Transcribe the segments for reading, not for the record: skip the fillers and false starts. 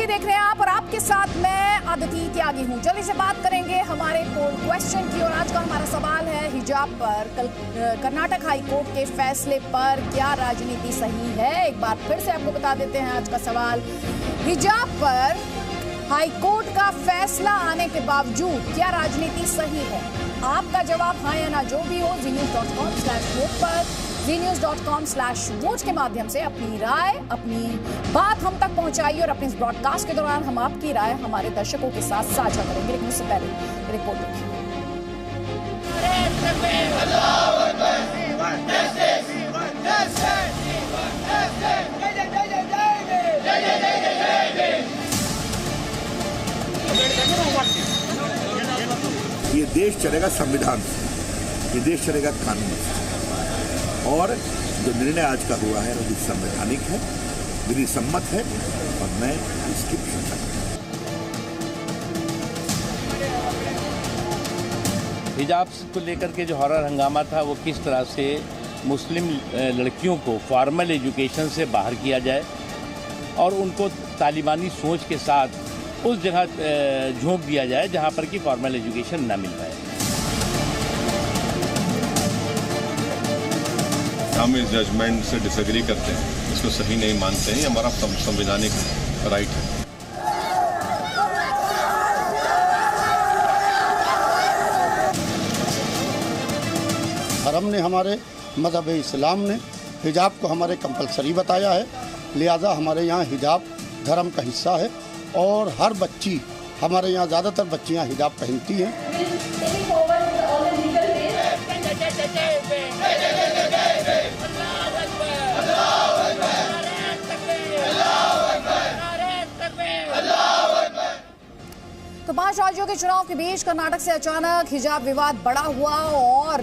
Talkie देख रहे हैं आप और आपके साथ मैं अदिति त्यागी हूं। जल्दी से बात करेंगे हमारे पोल क्वेश्चन की और आज का हमारा सवाल है हिजाब पर कर्नाटक हाई कोर्ट के फैसले पर क्या राजनीति सही है। एक बार फिर से आपको बता देते हैं आज का सवाल, हिजाब पर हाई कोर्ट का फैसला आने के बावजूद क्या राजनीति सही है। आपका जवाब हाँ या ना जो भी हो znews.com/vote पर znews.com/vote के माध्यम से अपनी राय, अपनी बात हम तक पहुंचाइए और अपने इस ब्रॉडकास्ट के दौरान हम आपकी राय हमारे दर्शकों के साथ साझा करेंगे। लेकिन उससे पहले रिपोर्ट देखिए। ये देश चलेगा संविधान से, ये देश चलेगा कानून से और जो निर्णय आज का हुआ है वो भी संवैधानिक है, विधि सम्मत है और मैं इसकी प्रशंसा करता हूं। हिजाब को लेकर के जो हॉरर हंगामा था वो किस तरह से मुस्लिम लड़कियों को फॉर्मल एजुकेशन से बाहर किया जाए और उनको तालिबानी सोच के साथ उस जगह झोंक दिया जाए जहां पर कि फॉर्मल एजुकेशन ना मिल पाए। हम इस जजमेंट से डिसएग्री करते हैं, इसको सही नहीं मानते हैं, हमारा संवैधानिक राइट है। धर्म ने, हमारे मज़हब इस्लाम ने हिजाब को हमारे कंपलसरी बताया है, लिहाजा हमारे यहाँ हिजाब धर्म का हिस्सा है और हर बच्ची, हमारे यहाँ ज़्यादातर बच्चियाँ हिजाब पहनती हैं। तो 5 राज्यों के चुनाव के बीच कर्नाटक से अचानक हिजाब विवाद बड़ा हुआ और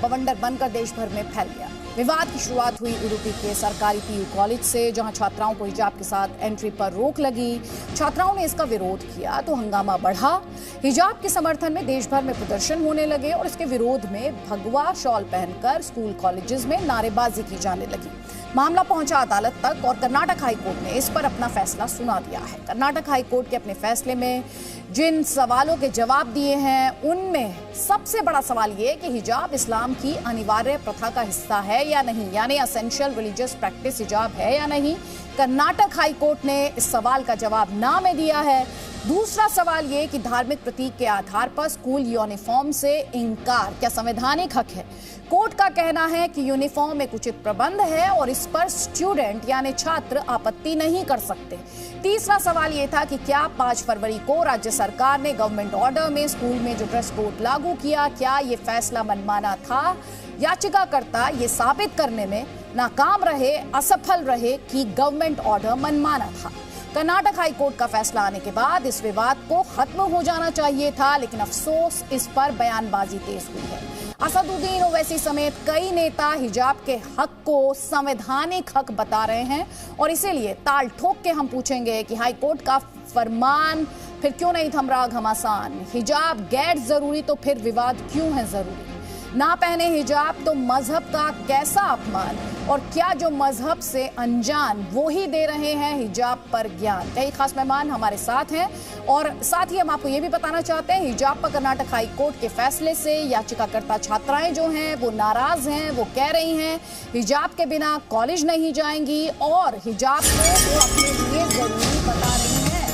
बवंडर बनकर देश भर में फैल गया। विवाद की शुरुआत हुई उडुपी के सरकारी पीयू कॉलेज से, जहां छात्राओं को हिजाब के साथ एंट्री पर रोक लगी। छात्राओं ने इसका विरोध किया तो हंगामा बढ़ा। हिजाब के समर्थन में देश भर में प्रदर्शन होने लगे और इसके विरोध में भगवा शॉल पहनकर स्कूल कॉलेजेस में नारेबाजी की जाने लगी। मामला पहुंचा अदालत तक और कर्नाटक हाई कोर्ट ने इस पर अपना फैसला सुना दिया है। कर्नाटक हाई कोर्ट के अपने फैसले में जिन सवालों के जवाब दिए हैं उनमें सबसे बड़ा सवाल ये कि हिजाब इस्लाम की अनिवार्य प्रथा का हिस्सा है या नहीं, यानी एसेंशियल रिलीजियस प्रैक्टिस हिजाब है या नहीं। कर्नाटक हाई कोर्ट ने इस सवाल का जवाब ना में दिया है। दूसरा सवाल ये कि धार्मिक प्रतीक के आधार पर स्कूल यूनिफॉर्म से इंकार क्या संवैधानिक हक है। कोर्ट का कहना है कि यूनिफॉर्म एक उचित प्रबंध है और इस पर स्टूडेंट यानी छात्र आपत्ति नहीं कर सकते। तीसरा सवाल ये था कि क्या 5 फरवरी को राज्य सरकार ने गवर्नमेंट ऑर्डर में स्कूल में जो ड्रेस कोड लागू किया, क्या ये फैसला मनमाना था। याचिकाकर्ता ये साबित करने में नाकाम रहे, असफल रहे कि गवर्नमेंट ऑर्डर मनमाना था। कर्नाटक हाई कोर्ट का फैसला आने के बाद इस विवाद को खत्म हो जाना चाहिए था, लेकिन अफसोस इस पर बयानबाजी तेज हुई है। असदुद्दीन ओवैसी समेत कई नेता हिजाब के हक को संवैधानिक हक बता रहे हैं और इसीलिए ताल ठोक के हम पूछेंगे कि हाई कोर्ट का फरमान फिर क्यों नहीं थम रहा घमासान। हिजाब गैर जरूरी तो फिर विवाद क्यों है जरूरी। ना पहने हिजाब तो मजहब का कैसा अपमान और क्या जो मजहब से अनजान वो ही दे रहे हैं हिजाब पर ज्ञान। कई खास मेहमान हमारे साथ हैं और साथ ही हम आपको ये भी बताना चाहते हैं हिजाब पर कर्नाटक हाई कोर्ट के फैसले से याचिकाकर्ता छात्राएं जो हैं वो नाराज हैं। वो कह रही हैं हिजाब के बिना कॉलेज नहीं जाएंगी और हिजाब को वो अपने लिए जरूरी बता रही हैं।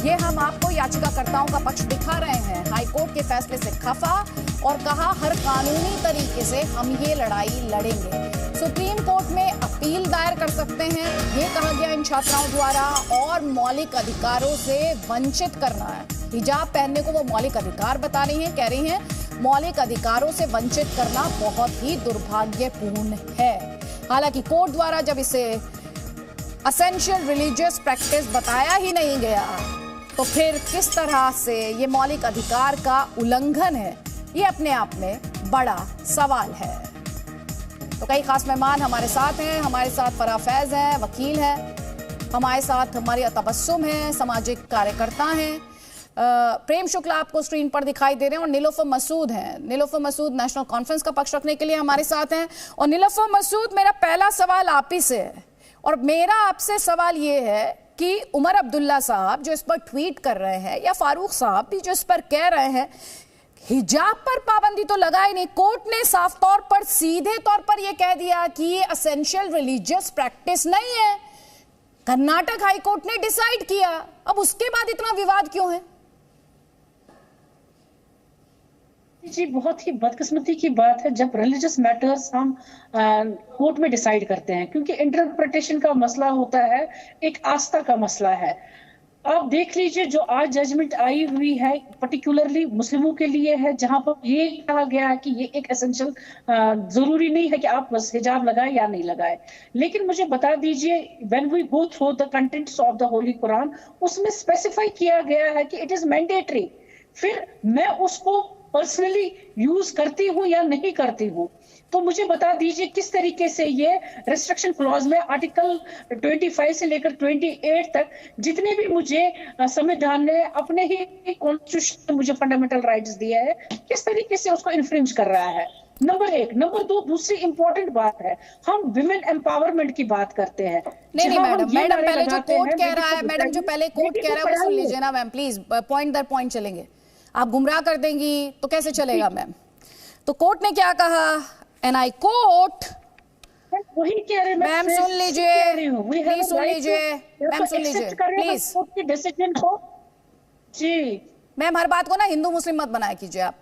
ये हम आपको याचिकाकर्ताओं का पक्ष दिखा रहे हैं। हाई कोर्ट के फैसले से खफा और कहा हर कानूनी तरीके से हम ये लड़ाई लड़ेंगे। सुप्रीम कोर्ट में अपील दायर कर सकते हैं, ये कहा गया इन छात्राओं द्वारा। और मौलिक अधिकारों से वंचित करना है, हिजाब पहनने को वो मौलिक अधिकार बता रही हैं, कह रही हैं मौलिक अधिकारों से वंचित करना बहुत ही दुर्भाग्यपूर्ण है। हालांकि कोर्ट द्वारा जब इसे एसेंशियल रिलीजियस प्रैक्टिस बताया ही नहीं गया तो फिर किस तरह से ये मौलिक अधिकार का उल्लंघन है, ये अपने आप में बड़ा सवाल है। तो कई खास मेहमान हमारे साथ हैं। हमारे साथ फराह फैज हैं, वकील हैं। हमारे साथ हमारी तबस्सुम हैं, सामाजिक कार्यकर्ता हैं। प्रेम शुक्ला आपको स्क्रीन पर दिखाई दे रहे हैं और नीलोफर मसूद हैं। नीलोफर मसूद नेशनल कॉन्फ्रेंस का पक्ष रखने के लिए हमारे साथ हैं। और नीलोफर मसूद, मेरा पहला सवाल आप ही से है और मेरा आपसे सवाल ये है कि उमर अब्दुल्ला साहब जो इस पर ट्वीट कर रहे हैं या फारूक साहब भी जो इस पर कह रहे हैं, हिजाब पर पाबंदी तो लगाई नहीं, कोर्ट ने साफ तौर पर सीधे तौर पर यह कह दिया कि ये एसेंशियल रिलीजियस प्रैक्टिस नहीं है। कर्नाटक हाई कोर्ट ने डिसाइड किया, अब उसके बाद इतना विवाद क्यों है? जी, बहुत ही बदकिस्मती की बात है जब रिलीजियस मैटर्स हम कोर्ट में डिसाइड करते हैं, क्योंकि इंटरप्रिटेशन का मसला होता है, एक आस्था का मसला है। आप देख लीजिए जो आज जजमेंट आई हुई है पर्टिकुलरली मुस्लिमों के लिए है, जहां पर ये कहा गया है कि ये एक एसेंशियल जरूरी नहीं है कि आप बस हिजाब लगाएं या नहीं लगाएं। लेकिन मुझे बता दीजिए, when we go through the contents of the holy Quran, उसमें स्पेसिफाई किया गया है कि इट इज मैंडेटरी। फिर मैं उसको पर्सनली यूज करती हूँ या नहीं करती हूँ, तो मुझे बता दीजिए किस तरीके से ये रिस्ट्रिक्शन क्लॉज में आर्टिकल 25 से लेकर 28 तक जितने भी मुझे संविधान ने अपने ही कॉन्स्टिट्यूशन में मुझे फंडामेंटल राइट्स दिए हैं, किस तरीके से उसको इन्फ्रिंज कर रहा है। नंबर एक। नंबर दो, दूसरी इंपॉर्टेंट बात है, हम विमेन एम्पावरमेंट की बात करते हैं। नहीं मैडम पहले जो कोर्ट कह रहा है, मैडम जो पहले कोर्ट कह रहा है वो सुन लीजिए ना मैम, प्लीज पॉइंट दर पॉइंट चलेंगे, आप गुमराह कर देंगी तो कैसे चलेगा मैम। तो कोर्ट ने क्या कहा, एंड आई कोट, वही कह रहे मैम सुन लीजिए, प्लीज सुन लीजिए मैम, सुन लीजिए प्लीज डिसीजन को। जी मैम, हर बात को ना हिंदू मुस्लिम मत बनाया कीजिए आप।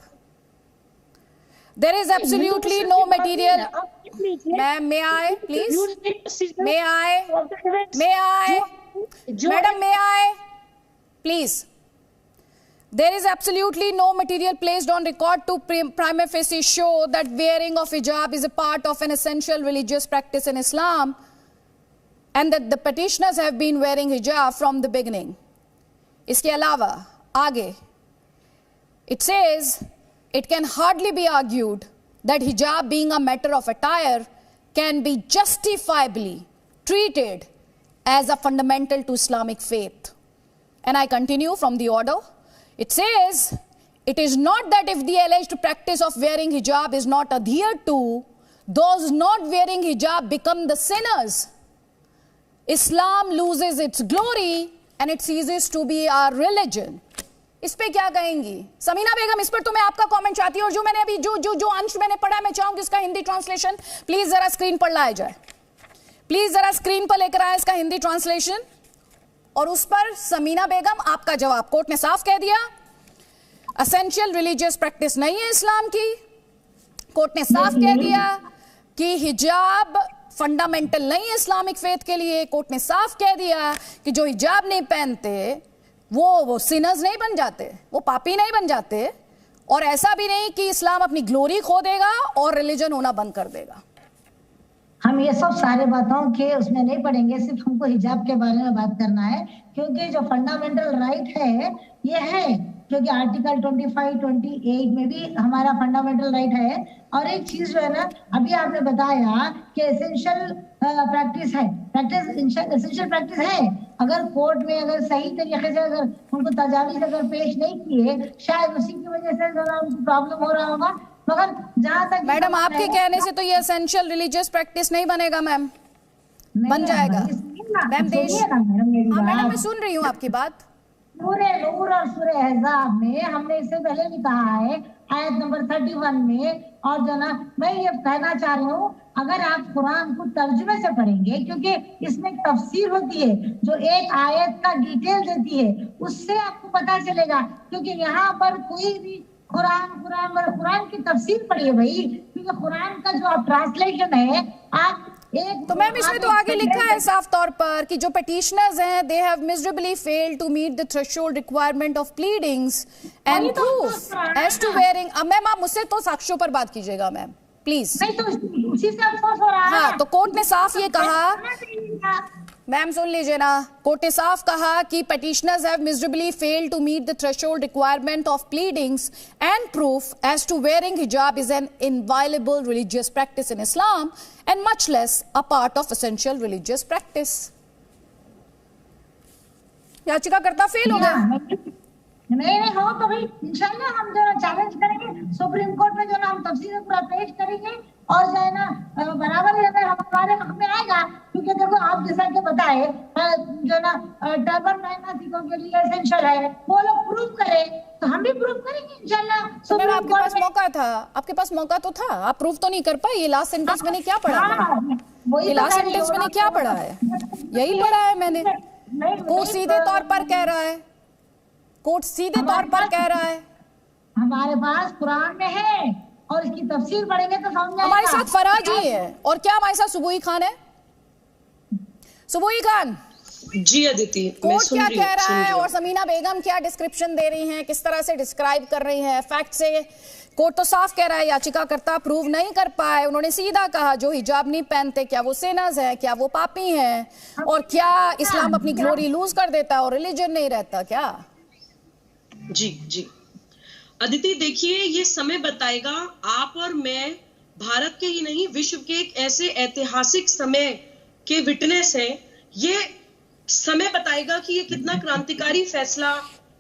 There is absolutely no material, ma'am may I please, may I madam, may I please. There is absolutely no material placed on record to prima facie show that wearing of hijab is a part of an essential religious practice in Islam and that the petitioners have been wearing hijab from the beginning. इसके अलावा आगे it says it can hardly be argued that hijab being a matter of attire can be justifiably treated as a fundamental to Islamic faith. And I continue from the order. It says, it is not that if the alleged practice of wearing hijab is not adhered to, those not wearing hijab become the sinners. Islam loses its glory and it ceases to be our religion. इस पे क्या कहेंगी समीना बेगम? इस पर तो मैं आपका comment चाहती हूँ, और जो मैंने अभी जो अंश मैंने पढ़ा, मैं चाहूंगी इसका हिंदी ट्रांसलेशन प्लीज जरा स्क्रीन पर लाया जाए, प्लीज जरा स्क्रीन पर लेकर आए इसका हिंदी ट्रांसलेशन। और उस पर समीना बेगम आपका जवाब, कोर्ट ने साफ कह दिया एसेंशियल रिलीजियस प्रैक्टिस नहीं है इस्लाम की। कोर्ट ने साफ कह दिया कि हिजाब फंडामेंटल नहीं है इस्लामिक फेथ के लिए। कोर्ट ने साफ कह दिया कि जो हिजाब नहीं पहनते वो सिनर्स नहीं बन जाते, वो पापी नहीं बन जाते, और ऐसा भी नहीं कि इस्लाम अपनी ग्लोरी खो देगा और रिलीजन होना बंद कर देगा। हम ये सब सारे बातों के उसमें नहीं पढ़ेंगे, सिर्फ हमको हिजाब के बारे में बात करना है, क्योंकि जो फंडामेंटल राइट है ये है, क्योंकि आर्टिकल 25, 28 में भी हमारा फंडामेंटल राइट है। और एक चीज जो है ना, अभी आपने बताया कि एसेंशियल प्रैक्टिस है, एसेंशियल प्रैक्टिस है। अगर कोर्ट में अगर सही तरीके से अगर उनको तजावीज अगर पेश नहीं किए, शायद उसी की वजह से उनको प्रॉब्लम हो रहा होगा। मगर जहां तक मैडम आपके कहने से तो ये एसेंशियल रिलीजियस प्रैक्टिस नहीं बनेगा मैम, बन जाएगा मैम देश। हाँ मैडम मैं सुन रही हूँ आपकी बात। सूरे नूर और सूरे अहज़ाब में हमने इससे पहले भी कहा है, आयत नंबर 31 में। और जो ना मैं ये कहना चाह रही हूँ, अगर आप कुरान को तर्जुमे से पढ़ेंगे, क्योंकि इसमें एक तफसीर होती है जो एक आयत का डिटेल देती है, उससे आपको पता चलेगा। क्योंकि यहाँ पर कोई भी कुरान की तफसीर पढ़िए भाई, क्योंकि कुरान का जो आप ट्रांसलेशन है आप तो मैम इसमें तो आगे लिखा है साफ तौर पर कि जो पेटिशनर्स हैं they have miserably failed to meet the threshold requirement of pleadings and proof as to wearing. Ma'am आप मुझसे तो साक्ष्यों पर बात कीजिएगा मैम प्लीज। नहीं तो उसी से अफसोस हो रहा है। हाँ तो कोर्ट ने साफ ये कहा, मैम सुन लीजिए ना, कोर्ट ने साफ कहा कि petitioners have miserably failed to meet the threshold requirement of pleadings and proof as to wearing hijab is an inviolable religious practice in Islam and much less a part of essential religious practice. याचिकाकर्ता fail हो गया। नहीं हो तो भाई इंशाल्लाह हम जो चैलेंज करेंगे सुप्रीम कोर्ट में, जो ना हम तफसील पूरा पेश करेंगे और जो है ना बराबर हमारे हक में आएगा, क्योंकि देखो आप जैसा कि बताए जो ना टर्बन पहनना सिखों के लिए एसेंशियल है, वो लोग प्रूव करें तो हम भी प्रूव करेंगे इंशाल्लाह। तो मैम आपके पास मौका था, आपके पास मौका तो था, आप प्रूव तो नहीं कर पाए। ये लास्ट सेंटेंस मैंने क्या पढ़ा है, ये लास्ट सेंटेंस मैंने क्या पढ़ा है, यही पढ़ा है मैंने। कोर्ट सीधे तौर पर कह रहा है, कोर्ट सीधे तौर पर कह रहा है, हमारे पास कुरान में है और इसकी तफसीर पढ़ेंगे तो समझ आएगा। हमारे साथ फराज ही है और क्या हमारे साथ सुबुई खान है। सुबुई खान जी अदिति, कोर्ट क्या कह रहा है और समीना बेगम क्या डिस्क्रिप्शन दे रही हैं, किस तरह से डिस्क्राइब कर रही हैं फैक्ट से। कोर्ट तो साफ कह रहा है याचिकाकर्ता प्रूव नहीं कर पाए। उन्होंने सीधा कहा जो हिजाब नहीं पहनते क्या वो सिनर्स है, क्या वो पापी हैं, और क्या इस्लाम अपनी ग्लोरी लूज कर देता है और रिलीजन नहीं रहता क्या। जी जी अदिति, देखिए ये समय बताएगा। आप और मैं भारत के ही नहीं विश्व के एक ऐसे ऐतिहासिक समय के विटनेस हैं। ये समय बताएगा कि ये कितना क्रांतिकारी फैसला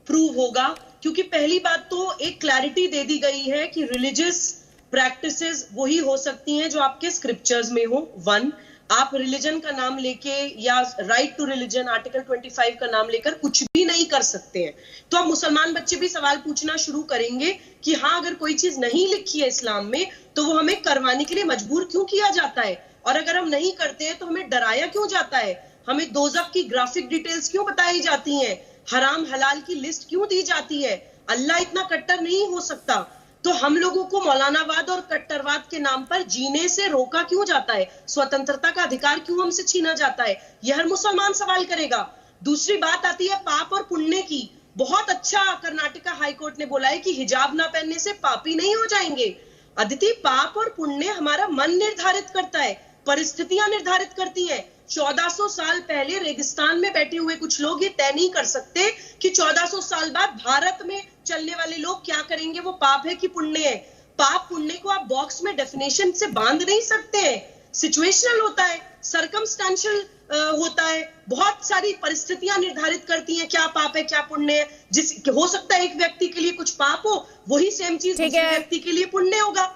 प्रूव होगा, क्योंकि पहली बात तो एक क्लैरिटी दे दी गई है कि रिलीजियस प्रैक्टिसेस वही हो सकती हैं जो आपके स्क्रिप्चर्स में हो। वन, आप रिलीजन का नाम लेके या राइट टू रिलीजन आर्टिकल 25 का नाम लेकर कुछ भी नहीं कर सकते हैं। तो अब मुसलमान बच्चे भी सवाल पूछना शुरू करेंगे कि हाँ, अगर कोई चीज नहीं लिखी है इस्लाम में तो वो हमें करवाने के लिए मजबूर क्यों किया जाता है, और अगर हम नहीं करते हैं तो हमें डराया क्यों जाता है, हमें दोज़ख की ग्राफिक डिटेल्स क्यों बताई जाती हैं, हराम हलाल की लिस्ट क्यों दी जाती है। अल्लाह इतना कट्टर नहीं हो सकता, तो हम लोगों को मौलानावाद और कट्टरवाद के नाम पर जीने से रोका क्यों जाता है, स्वतंत्रता का अधिकार क्यों हमसे छीना जाता है, यह हर मुसलमान सवाल करेगा। दूसरी बात आती है पाप और पुण्य की। बहुत अच्छा कर्नाटका हाईकोर्ट ने बोला है कि हिजाब ना पहनने से पापी नहीं हो जाएंगे। अदिति, पाप और पुण्य हमारा मन निर्धारित करता है, परिस्थितियां निर्धारित करती हैं। 1400 साल पहले रेगिस्तान में बैठे हुए कुछ लोग ये तय नहीं कर सकते कि 1400 साल बाद भारत में चलने वाले लोग क्या करेंगे, वो पाप है कि पुण्य है। पाप पुण्य को आप बॉक्स में डेफिनेशन से बांध नहीं सकते हैं। सिचुएशनल होता है, सर्कमस्टेंशियल होता है, बहुत सारी परिस्थितियां निर्धारित करती हैं क्या पाप है क्या पुण्य है। जिस हो सकता है एक व्यक्ति के लिए कुछ पाप हो, वही सेम चीज दूसरे व्यक्ति के लिए पुण्य होगा।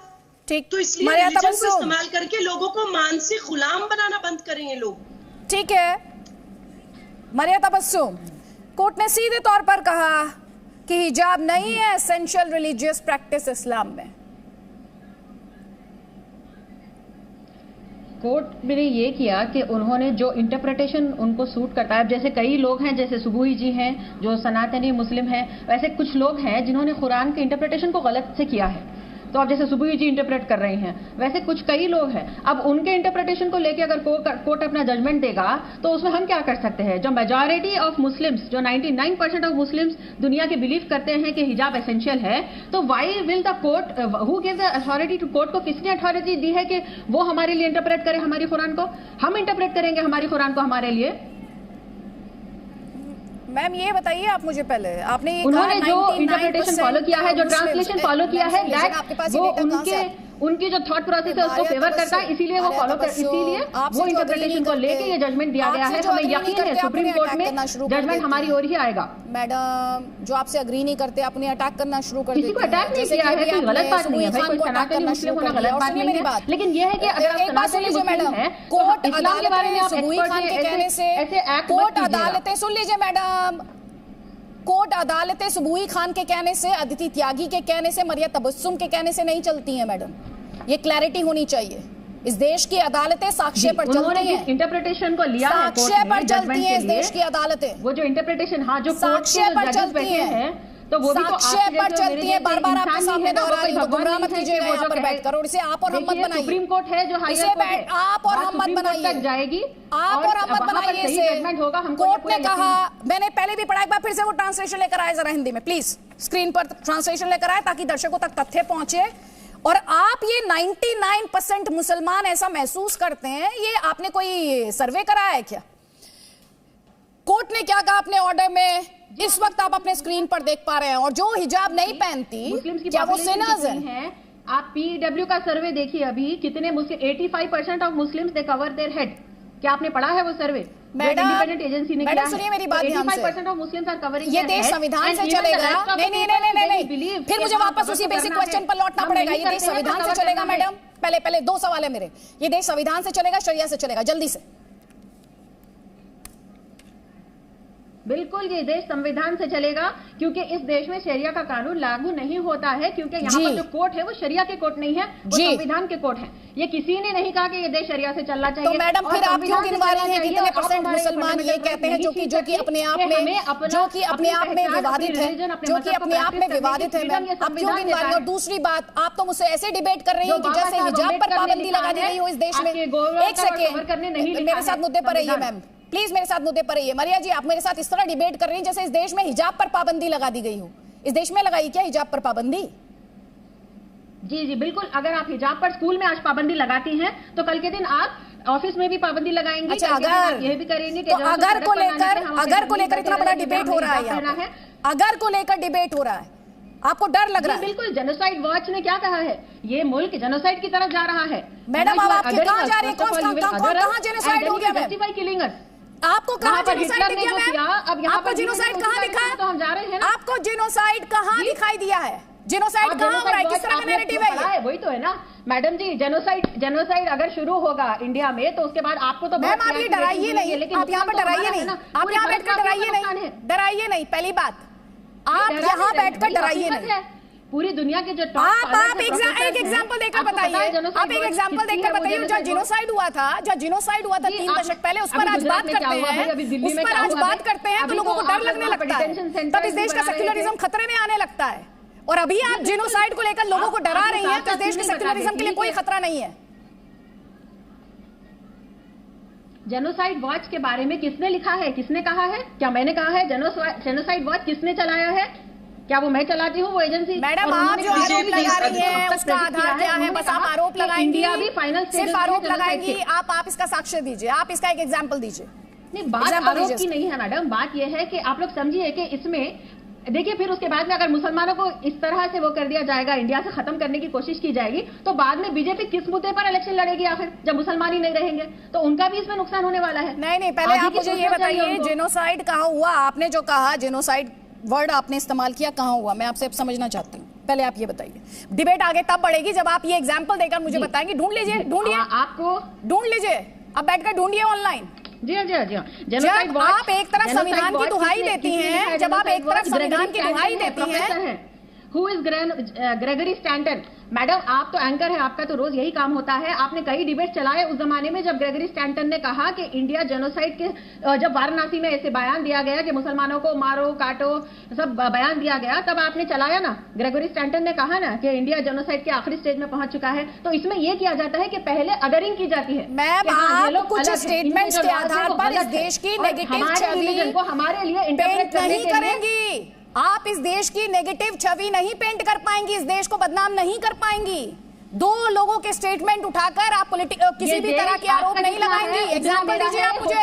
ठीक, तो इसलिए रिलीजन को इस्तेमाल करके लोगों को मानसिक गुलाम बनाना बंद करें ये लोग। ठीक है मरिया तबस्सुम, कोर्ट ने सीधे तौर पर कहा कि हिजाब नहीं है एसेंशियल रिलीजियस प्रैक्टिस इस्लाम में। कोर्ट ने ये किया कि उन्होंने जो इंटरप्रिटेशन उनको सूट करता है, जैसे कई लोग हैं जैसे सुबुई जी हैं जो सनातनी मुस्लिम हैं, वैसे कुछ लोग हैं जिन्होंने कुरान के इंटरप्रिटेशन को गलत से किया है। तो अब जैसे सुबुई जी इंटरप्रेट कर रही हैं, वैसे कुछ कई लोग हैं। अब उनके इंटरप्रिटेशन को लेके अगर कोर्ट अपना जजमेंट देगा तो उसमें हम क्या कर सकते हैं। जो मेजॉरिटी ऑफ मुस्लिम्स, जो 99% ऑफ मुस्लिम्स दुनिया के बिलीव करते हैं कि हिजाब एसेंशियल है, तो why will the court, who give the authority to court को किसने अथॉरिटी दी है कि वो हमारे लिए इंटरप्रेट करे हमारी कुरान को। हम इंटरप्रेट करेंगे हमारी कुरान को हमारे लिए। मैम ये बताइए आप मुझे पहले, आपने उन्होंने जो इंटरप्रिटेशन फॉलो किया है, जो ट्रांसलेशन फॉलो किया है, वो उनकी जो थॉट प्रोसेस है उसको फेवर करता है, इसीलिए वो फॉलो कर, इसीलिए वो इंटरप्रिटेशन को लेके ये जजमेंट दिया गया है। हमें यकीन है सुप्रीम कोर्ट में जजमेंट हमारी ओर ही आएगा। मैडम जो आपसे अग्री नहीं करते अपने अटैक करना शुरू कर देते हैं। किसी को अटैक नहीं किया है, कोई गलत बात नहीं है भाई, कोई सनातनी मुस्लिम होना गलत बात नहीं है। लेकिन ये है कि अगर आप सनातनी मुस्लिम हैं, कोर्ट इस्लाम के बारे में आप एक्सपर्ट हैं, ऐसे एक्ट कोर्ट अदालतें, सुन लीजिए मैडम, कोर्ट अदालतें सुबुई खान के कहने से, अदिति त्यागी के कहने से, मरिया तबस्सुम के कहने से नहीं चलती हैं मैडम। ये क्लैरिटी होनी चाहिए। इस देश की अदालतें साक्ष्य पर चलती हैं। इंटरप्रिटेशन को लिया है, साक्ष्य पर चलती हैं इस देश की अदालतें। वो जो इंटरप्रिटेशन, हाँ, जो साक्ष्य पर चलती हैं, तो वो भी तो साक्ष्य पर चलती है। बार-बार आपके सामने दोहरा रही हूं, गुमराह मत कीजिए यहाँ पर बैठकर, और इसे आप और हम मत बनाइए। सुप्रीम कोर्ट है जो हायर कोर्ट है, आप और हम मत बनाइए, जाएगी आप और हम मत बनाइए इसे। कोर्ट ने कहा, मैंने पहले भी पढ़ा, एक बार फिर से वो ट्रांसलेशन लेकर आए जरा हिंदी में प्लीज, स्क्रीन पर ट्रांसलेशन लेकर आए ताकि दर्शकों तक तथ्य पहुंचे। और आप ये 99% मुसलमान ऐसा महसूस करते हैं, ये आपने कोई सर्वे कराया है क्या? कोर्ट ने क्या कहा अपने ऑर्डर में, इस वक्त आप अपने स्क्रीन पर देख पा रहे हैं। और जो हिजाब नहीं पहनती क्या वो सिनर्स हैं? आप PW का सर्वे देखिए, अभी कितने मुस्लिम, 85% of Muslims they cover their head. क्या आपने पढ़ा है वो सर्वे? इंडिपेंडेंट एजेंसी ने किया है। सुनिए मेरी बात ध्यान से। 85% ऑफ मुस्लिम्स आर कवरिंग। ये देश संविधान से चलेगा? नहीं, फिर मुझे वापस उसी बेसिक क्वेश्चन पर लौटना पड़ेगा। ये देश संविधान से चलेगा मैडम? पहले 2 सवाल है मेरे। ये देश संविधान से चलेगा, शरिया से चलेगा? जल्दी से। बिल्कुल ये देश संविधान से चलेगा, क्योंकि इस देश में शरिया का कानून लागू नहीं होता है, क्योंकि यहाँ पर जो कोर्ट है वो शरिया के कोर्ट नहीं है, वो संविधान के कोर्ट है। ये किसी ने नहीं कहा कि ये देश शरिया से चलना चाहिए। तो मैडम फिर आप क्यों गिनवा रही हैं कितने परसेंट मुसलमान ये कहते हैं जो कि अपने आप में विवादित है, जो कि अपने आप में विवादित है? मैम आप क्यों गिनवा रही हैं? और दूसरी बात, आप तो मुझसे ऐसे डिबेट कर रही हैं कि जैसे हिजाब पर पाबंदी लगा दी गई हो इस देश में। एक सेकेंड, मेरे साथ मुद्दे पर रहिए मैम, प्लीज मेरे साथ मुद्दे पर रहिए। मरिया जी, आप मेरे साथ इस तरह डिबेट कर रही हैं जैसे इस देश में हिजाब पर पाबंदी लगा दी गई हो। इस देश में लगाई क्या हिजाब पर पाबंदी? जी बिल्कुल। अगर आप हिजाब पर स्कूल में आज पाबंदी लगाती हैं तो कल के दिन आप ऑफिस में भी पाबंदी लगाएंगी। अच्छा, अगर ये भी करेंगे तो अगर को लेकर इतना बड़ा डिबेट हो रहा है, अगर को लेकर डिबेट हो रहा है, आपको डर लग रहा है? बिल्कुल। जेनोसाइड वॉच ने क्या कहा है? ये मुल्क जेनोसाइड की तरफ जा रहा है। मैडम अब आप कहां जा रही हैं? कहां जेनोसाइड हो गया मैम? Justify killing us. आपको कहां जेनोसाइड दिखा मैम? अब यहाँ पर जेनोसाइड कहां दिखा है? तो हम जा रहे हैं ना। आपको जेनोसाइड कहां दिखाई दिया है? जेनोसाइड कहां हो रहा है? किस तरह का नैरेटिव है? वही तो है ना मैडम जी। जेनोसाइड अगर शुरू होगा इंडिया में तो उसके बाद आपको तो मैम आप ये डराइए नहीं, आप यहाँ पर डराइए नहीं, आप यहाँ बैठकर डराइए नहीं। पहली बात, आप यहाँ बैठकर डराइए नहीं। पूरी दुनिया के जो आप एक एग्जांपल देकर बताइए। आप एक एग्जांपल देकर बताइए। जब जिनोसाइड हुआ था 3 दशक पहले, उस पर आज बात करते हैं तो लोगों को डर लगने लगता है। तब इस देश का सेक्युलरिज्म खतरे में आने लगता है। और अभी आप जिनोसाइड को लेकर लोगों को डरा रही हैं तो इस देश के सेक्युलरिज्म के लिए कोई खतरा नहीं है। जेनोसाइड वॉच के बारे में किसने लिखा है? किसने कहा है? क्या मैंने कहा है? जेनोसाइड वॉच किसने चलाया है? क्या वो मैं चलाती हूँ वो एजेंसी? मैडम आप जो आरोप लगा रही हैं उसका आधार क्या है? बस आप आरोप लगाएंगी, इंडिया भी फाइनल सिर्फ आरोप लगाएंगी। आप इसका साक्ष्य दीजिए, आप इसका एक एग्जाम्पल दीजिए। नहीं, बात आरोप की नहीं है मैडम। बात यह है कि आप लोग समझिए कि इसमें देखिए, फिर उसके बाद में अगर मुसलमानों को इस तरह से वो कर दिया जाएगा, इंडिया से खत्म करने की कोशिश की जाएगी, तो बाद में बीजेपी किस मुद्दे पर इलेक्शन लड़ेगी आखिर? जब मुसलमान ही नहीं रहेंगे तो उनका भी इसमें नुकसान होने वाला है। नहीं, पहले आप मुझे ये बताइए जेनोसाइड कहाँ हुआ? आपने जो कहा जेनोसाइड वर्ड आपने इस्तेमाल किया, कहाँ हुआ? मैं आपसे समझना चाहती हूँ, पहले आप ये बताइए। डिबेट आगे तब बढ़ेगी जब आप ये एग्जाम्पल देकर मुझे बताएंगे। ढूंढिए आपको ढूंढ लीजिए, अब बैठकर ढूंढिए ऑनलाइन। जी हाँ। जब आप एक तरफ संविधान की दुहाई देती हैं, जब आप एक तरफ संविधान की दुहाई देती हैं, who is Gregory Stanton? Madam आप तो एंकर हैं, आपका तो रोज यही काम होता है। आपने कई डिबेट चलाए उस जमाने में जब ग्रेगरी स्टैंटन ने कहा कि इंडिया जेनोसाइड के, जब वाराणसी में ऐसे बयान दिया गया कि मुसलमानों को मारो काटो सब बयान दिया गया, तब आपने चलाया ना। ग्रेगरी स्टैंटन ने कहा ना कि इंडिया जेनोसाइड के आखिरी स्टेज में पहुंच चुका है। तो इसमें यह किया जाता है कि पहले अगरिंग की जाती है। मैम आप कुछ स्टेटमेंट्स के आधार पर इस देश की नेगेटिव छवि को हमारे लिए इंटरप्रेट नहीं करेंगी। आप इस देश की नेगेटिव छवि नहीं पेंट कर पाएंगी, इस देश को बदनाम नहीं कर पाएंगी। 2 लोगों के स्टेटमेंट उठाकर आप किसी भी तरह के आरोप नहीं लगाएंगी। एग्जाम्पल दीजिए आप मुझे,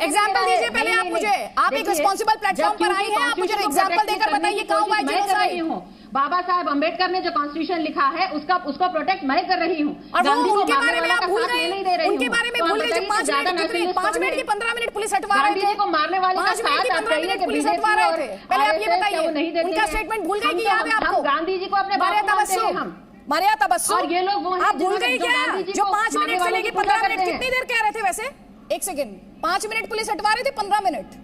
एग्जाम्पल दीजिए पहले आप मुझे। आप एक रिस्पॉन्सिबल प्लेटफॉर्म पर आई हैं, आप मुझे एग्जाम्पल देकर बताइए कहाँ हुआ जेनोसाइड। बाबा साहब अंबेडकर ने जो कॉन्स्टिट्यूशन लिखा है उसको प्रोटेक्ट मैं कर रही हूँ। और उनके बारे में आप भूल गए, उनके बारे में भूल गए। 5 मिनट की 15 मिनट पुलिस हटवा रहे थे, को मारने वाले 5 मिनट की 15 मिनट पुलिस हटवा रहे थे। पहले आप ये बताइए उनका स्टेटमेंट भूल गए कि याद है आपको? गांधी जी को अपने मारिया तबस्सुम, और ये लोग वो आप भूल गए क्या? जो 5 मिनट से लेके 15 मिनट कितनी देर कह रहे थे? वैसे एक सेकेंड, 5 मिनट पुलिस हटवा रहे थे, 15 मिनट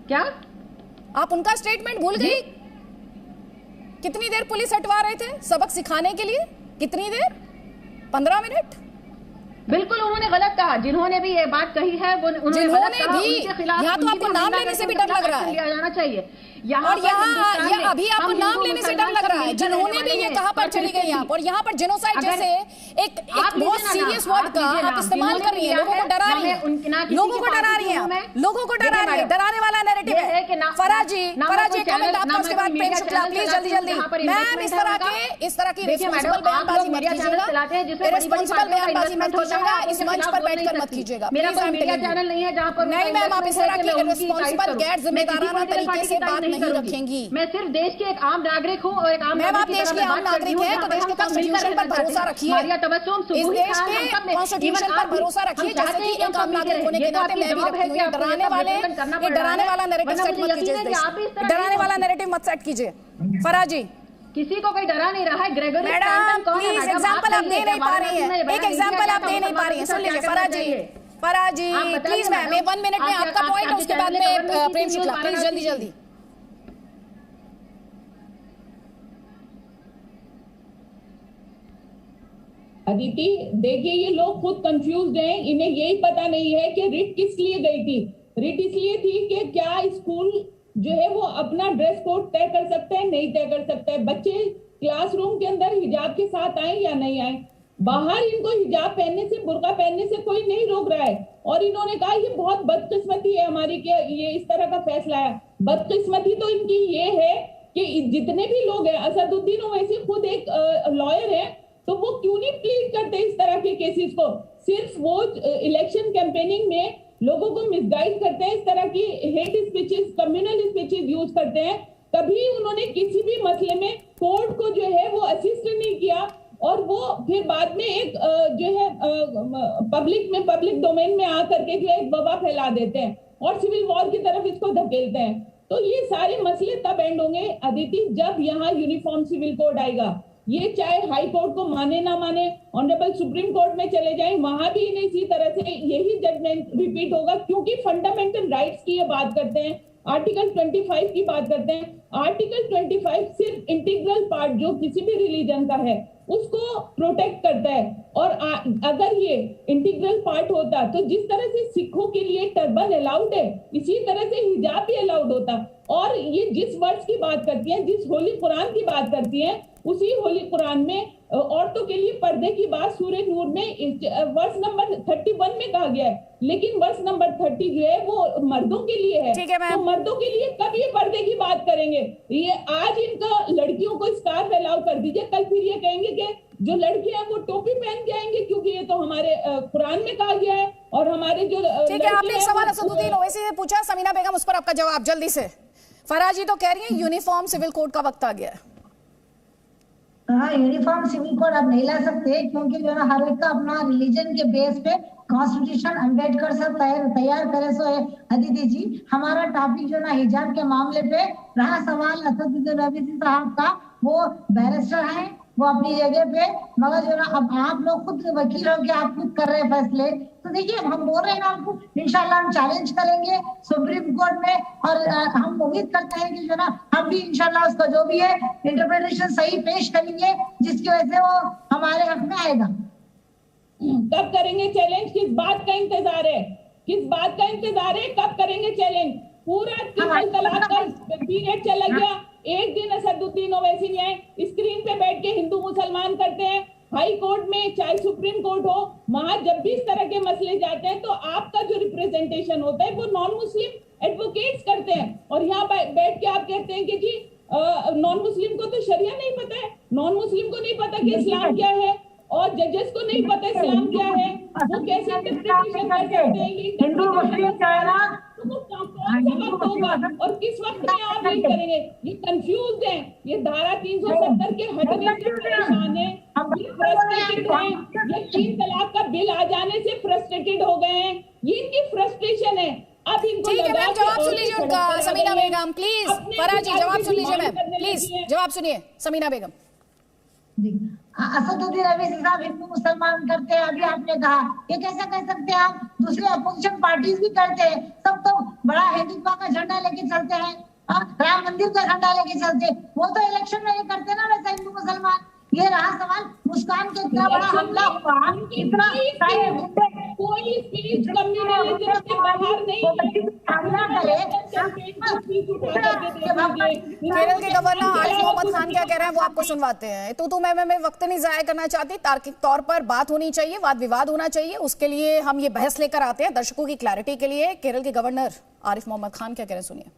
क्या? आप उनका स्टेटमेंट भूल गई? कितनी देर पुलिस हटवा रहे थे सबक सिखाने के लिए? कितनी देर? 15 मिनट। बिल्कुल उन्होंने गलत कहा। जिन्होंने भी ये बात कही है वो उन्होंने यहाँ तो आपको नाम लेने से भी डर लग रहा है। लिया जाना चाहिए और यहाँ अभी आपको नाम लेने से डर लग रहा है। जिन्होंने भी ये कहा पर चली गई आप, और यहाँ पर जेनोसाइड जैसे एक बहुत सीरियस वर्ड का आप इस्तेमाल कर रही है, लोगों को डरा रही है, लोगों को डरा रही है, लोगों को डरा रही है। डराने वाला नैरेटिव है के नाम फराजी कमेंट आपका, उसके बाद प्रेम शुक्ला, प्लीज जल्दी जल्दी। मैम इस तरह की रिस्पांसिबल बयानबाजी मत कीजिएगा, रिस्पांसिबल बयानबाजी मत कीजिएगा, इस मंच पर बैठकर मत कीजिएगा। मेरा कोई मीडिया चैनल नहीं है जहां पर नहीं मैम, आप इस तरह की रिस्पांसिबल गैर जिम्मेदाराना तरीके से बात नहीं रखेंगी। मैं सिर्फ देश के एक आम नागरिक हूँ और एक आम मैम आप देश के आम नागरिक हैं तो देश के कॉन्स्टिट्यूशन पर भरोसा रखिए, इस देश के कॉन्स्टिट्यूशन पर भरोसा रखिए, जैसे कि एक आम नागरिक होने के नाते मैं भी रखती हूँ। डराने वाला नैरेटिव सेट मत कीजिए, डराने वाला नैरेटिव मत सेट कीजिए। फराजी किसी को कोई डरा नहीं रहा है। ग्रेगरी मैडम प्लीज एग्जांपल आप दे नहीं पा रही हैं, एक एग्जांपल आप दे नहीं पा रही हैं, सुन लीजिए फराजी प्लीज मैम, 1 मिनट में आपका पॉइंट, उसके बाद में प्रेम शुक्ला, प्लीज जल्दी जल्दी। अदिति देखिए, ये लोग खुद कंफ्यूज्ड हैं, इन्हें यही पता नहीं है कि रिट किस लिए गई थी। रिट इसलिए थी कि क्या स्कूल जो है वो अपना ड्रेस कोड तय कर सकते हैं, नहीं तय कर सकते हैं। बच्चे क्लासरूम के अंदर हिजाब के साथ आए या नहीं आए, बाहर इनको हिजाब पहनने से, बुर्का पहनने से कोई नहीं रोक रहा है। और इन्होंने कहा ये बहुत बदकिस्मती है हमारी कि ये इस तरह का फैसला है। बदकिस्मती तो इनकी ये है कि जितने भी लोग हैं, असदुद्दीन ओवैसी खुद एक लॉयर है, तो वो क्यों नहीं प्लीड करते इस तरह के केसेस को। सिर्फ वो इलेक्शन कैंपेनिंग में लोगों को मिसगाइड करते हैं, इस तरह की hate speeches, communal speeches use करते हैं। कभी उन्होंने किसी भी मसले में कोर्ट को जो है वो असिस्ट नहीं किया, और वो फिर बाद में एक जो है पब्लिक डोमेन में आकर के जो है एक वबा फैला देते हैं और सिविल वॉर की तरफ इसको धकेलते हैं। तो ये सारे मसले तब एंड होंगे अदिति जब यहाँ यूनिफॉर्म सिविल कोड आएगा। ये चाहे हाई कोर्ट को माने ना माने, ऑनरेबल सुप्रीम कोर्ट में चले जाएं, वहां भी इन्हें इसी तरह से यही जजमेंट रिपीट होगा, क्योंकि फंडामेंटल राइट्स की ये बात करते हैं, आर्टिकल 25 की बात करते हैं। आर्टिकल 25 सिर्फ इंटीग्रल पार्ट जो किसी भी रिलीजन का है उसको प्रोटेक्ट करता है, और अगर ये इंटीग्रल पार्ट होता तो जिस तरह से सिखों के लिए टर्बन अलाउड है, इसी तरह से हिजाब भी अलाउड होता। और ये जिस वर्ड्स की बात करती है, जिस होली कुरान की बात करती है, उसी होली कुरान में औरतों के लिए पर्दे की बात सूरह नूर में वर्स नंबर 31 में कहा गया है, लेकिन वर्स नंबर 30 जो है वो मर्दों के लिए है। तो मर्दों के लिए कब ये पर्दे की बात करेंगे? ये आज इनका लड़कियों को स्कार्फ अलाउ कर दीजिए, कल फिर ये कहेंगे कि जो लड़के हैं वो टोपी पहन के आएंगे, क्योंकि ये तो हमारे कुरान में कहा गया है। और हमारे जो ठीक है, आपने एक सवाल असदुद्दीन ओवैसी से पूछा, समीना बेगम उस पर आपका जवाब जल्दी से। फराजी तो कह रही है यूनिफॉर्म सिविल कोड का वक्त आ गया है। हाँ, यूनिफॉर्म सिविल कोड अब नहीं ला सकते, क्योंकि जो है हर एक का अपना रिलीजन के बेस पे कॉन्स्टिट्यूशन अम्बेडकर सब तैयार करे। सो अदिति जी, हमारा टॉपिक जो ना हिजाब के मामले पे रहा सवाल असदुद्दीन ओवैसी साहब का, वो बैरिस्टर है, वो अपनी जगह पे, मगर जो ना अब आप लोग खुद वकील हो के आप खुद कर रहे हैं फैसले। तो देखिए, हम बोल रहे हैं ना, आपको इंशाल्लाह हम चैलेंज करेंगे सुप्रीम कोर्ट में, और हम उम्मीद करते हैं कि जो ना हम भी इंशाल्लाह उसका जो भी है इंटरप्रिटेशन सही पेश करेंगे, जिसकी वजह से वो हमारे हक में आएगा। कब करेंगे चैलेंज? किस बात का इंतजार है? किस बात का इंतजार है? कब करेंगे चैलेंज? पूरा ट्रिपल तलाक का पीरियड चला गया, एक दिन असदुद्दीन ओवैसी ने आए, स्क्रीन पे बैठ के हिंदू मुसलमान करते हैं। हाई कोर्ट में चाहे सुप्रीम कोर्ट हो, वहां जब भी इस तरह के मसले जाते हैं तो आपका जो रिप्रेजेंटेशन होता है वो नॉन मुस्लिम एडवोकेट्स करते हैं, और यहाँ बैठ के आप कहते हैं कि जी नॉन मुस्लिम को तो शरिया नहीं पता है, नॉन मुस्लिम को नहीं पता कि इस्लाम क्या है, और जजेस को नहीं पता इस्लाम क्या है, वो कैसे इंटरप्रिटेशन कर सकते हैं? हिंदू मुस्लिम क्या है ना, तो वो कौन सा वक्त होगा और किस वक्त में आप ये करेंगे? ये कंफ्यूज हैं, ये धारा 370 के हटने से परेशान है, ये फ्रस्ट्रेटेड हैं, ये 3 तलाक का बिल आ जाने से फ्रस्ट्रेटेड हो गए हैं, ये इनकी फ्रस्ट्रेशन है। अब इनको ठीक है मैम, जवाब सुन लीजिए उनका। समीना बेगम प्लीज, फराजी जवाब सुन लीजिए मैम, प्लीज जवाब सुनिए समीना बेगम। असदुद्दीन ओवैसी साहब हिंदू मुसलमान करते हैं, अभी आपने कहा, ये कैसे कह सकते हैं आप? दूसरे अपोजिशन पार्टीज भी करते हैं, सब तो बड़ा हिंदुत्व का झंडा लेके चलते हैं, राम मंदिर का झंडा लेके चलते, वो तो इलेक्शन में नहीं करते ना वैसा हिंदू मुसलमान। ये रहा सवाल मुस्कान के इतना बड़ा हमला हुआ, इतना कोई स्पीच कम्युनलिज्म से बाहर नहीं हमला करे। केरल के गवर्नर आरिफ मोहम्मद खान क्या कह रहे हैं वो आपको सुनवाते हैं। तो मैं वक्त नहीं जाया करना चाहती, तार्किक तौर पर बात होनी चाहिए, वाद विवाद होना चाहिए, उसके लिए हम ये बहस लेकर आते हैं दर्शकों की क्लैरिटी के लिए। केरल के गवर्नर आरिफ मोहम्मद खान क्या कह रहे हैं सुनिए।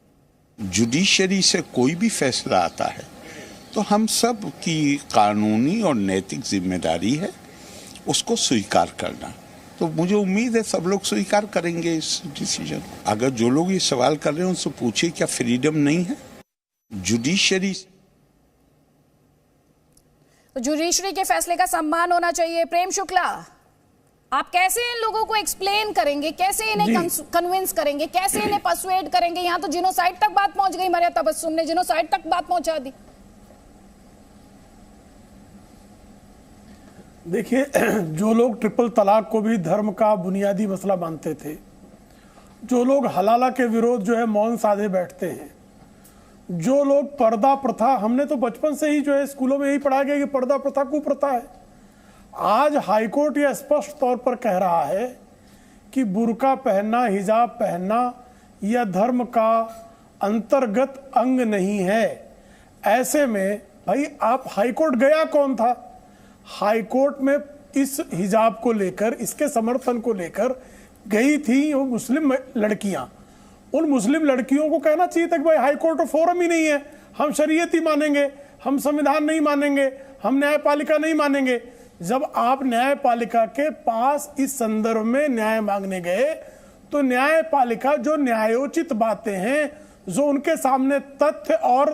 जुडिशरी से कोई भी फैसला आता है तो हम सब की कानूनी और नैतिक जिम्मेदारी है उसको स्वीकार करना। तो मुझे उम्मीद है सब लोग स्वीकार करेंगे इस डिसीजन। अगर जो लोग ये सवाल कर रहे हैं उनसे पूछिए क्या फ्रीडम नहीं है जुडिशरी। तो जुडिशरी के फैसले का सम्मान होना चाहिए। प्रेम शुक्ला, आप कैसे इन लोगों को एक्सप्लेन करेंगे, कैसे इन्हें कन्विंस करेंगे, कैसे इन्हें परसुएड करेंगे? यहाँ तो जिनोसाइड तक बात पहुंच गई, मरिया तबस्सुम ने जिनोसाइड तक बात पहुंचा दी। देखिए, जो लोग ट्रिपल तलाक को भी धर्म का बुनियादी मसला मानते थे, जो लोग हलाला के विरोध जो है मौन साधे बैठते हैं, जो लोग पर्दा प्रथा, हमने तो बचपन से ही जो है स्कूलों में यही पढ़ाया गया कि पर्दा प्रथा कुप्रथा है। आज हाईकोर्ट यह स्पष्ट तौर पर कह रहा है कि बुर्का पहनना, हिजाब पहनना यह धर्म का अंतर्गत अंग नहीं है। ऐसे में भाई आप हाईकोर्ट गया कौन था? हाईकोर्ट में इस हिजाब को लेकर, इसके समर्थन को लेकर गई थी वो मुस्लिम लड़कियां। उन मुस्लिम लड़कियों को कहना चाहिए था कि भाई हाईकोर्ट फोरम ही नहीं है, हम शरीयत ही मानेंगे, हम संविधान नहीं मानेंगे, हम न्यायपालिका नहीं मानेंगे। जब आप न्यायपालिका के पास इस संदर्भ में न्याय मांगने गए तो न्यायपालिका जो न्यायोचित बातें हैं, जो उनके सामने तथ्य और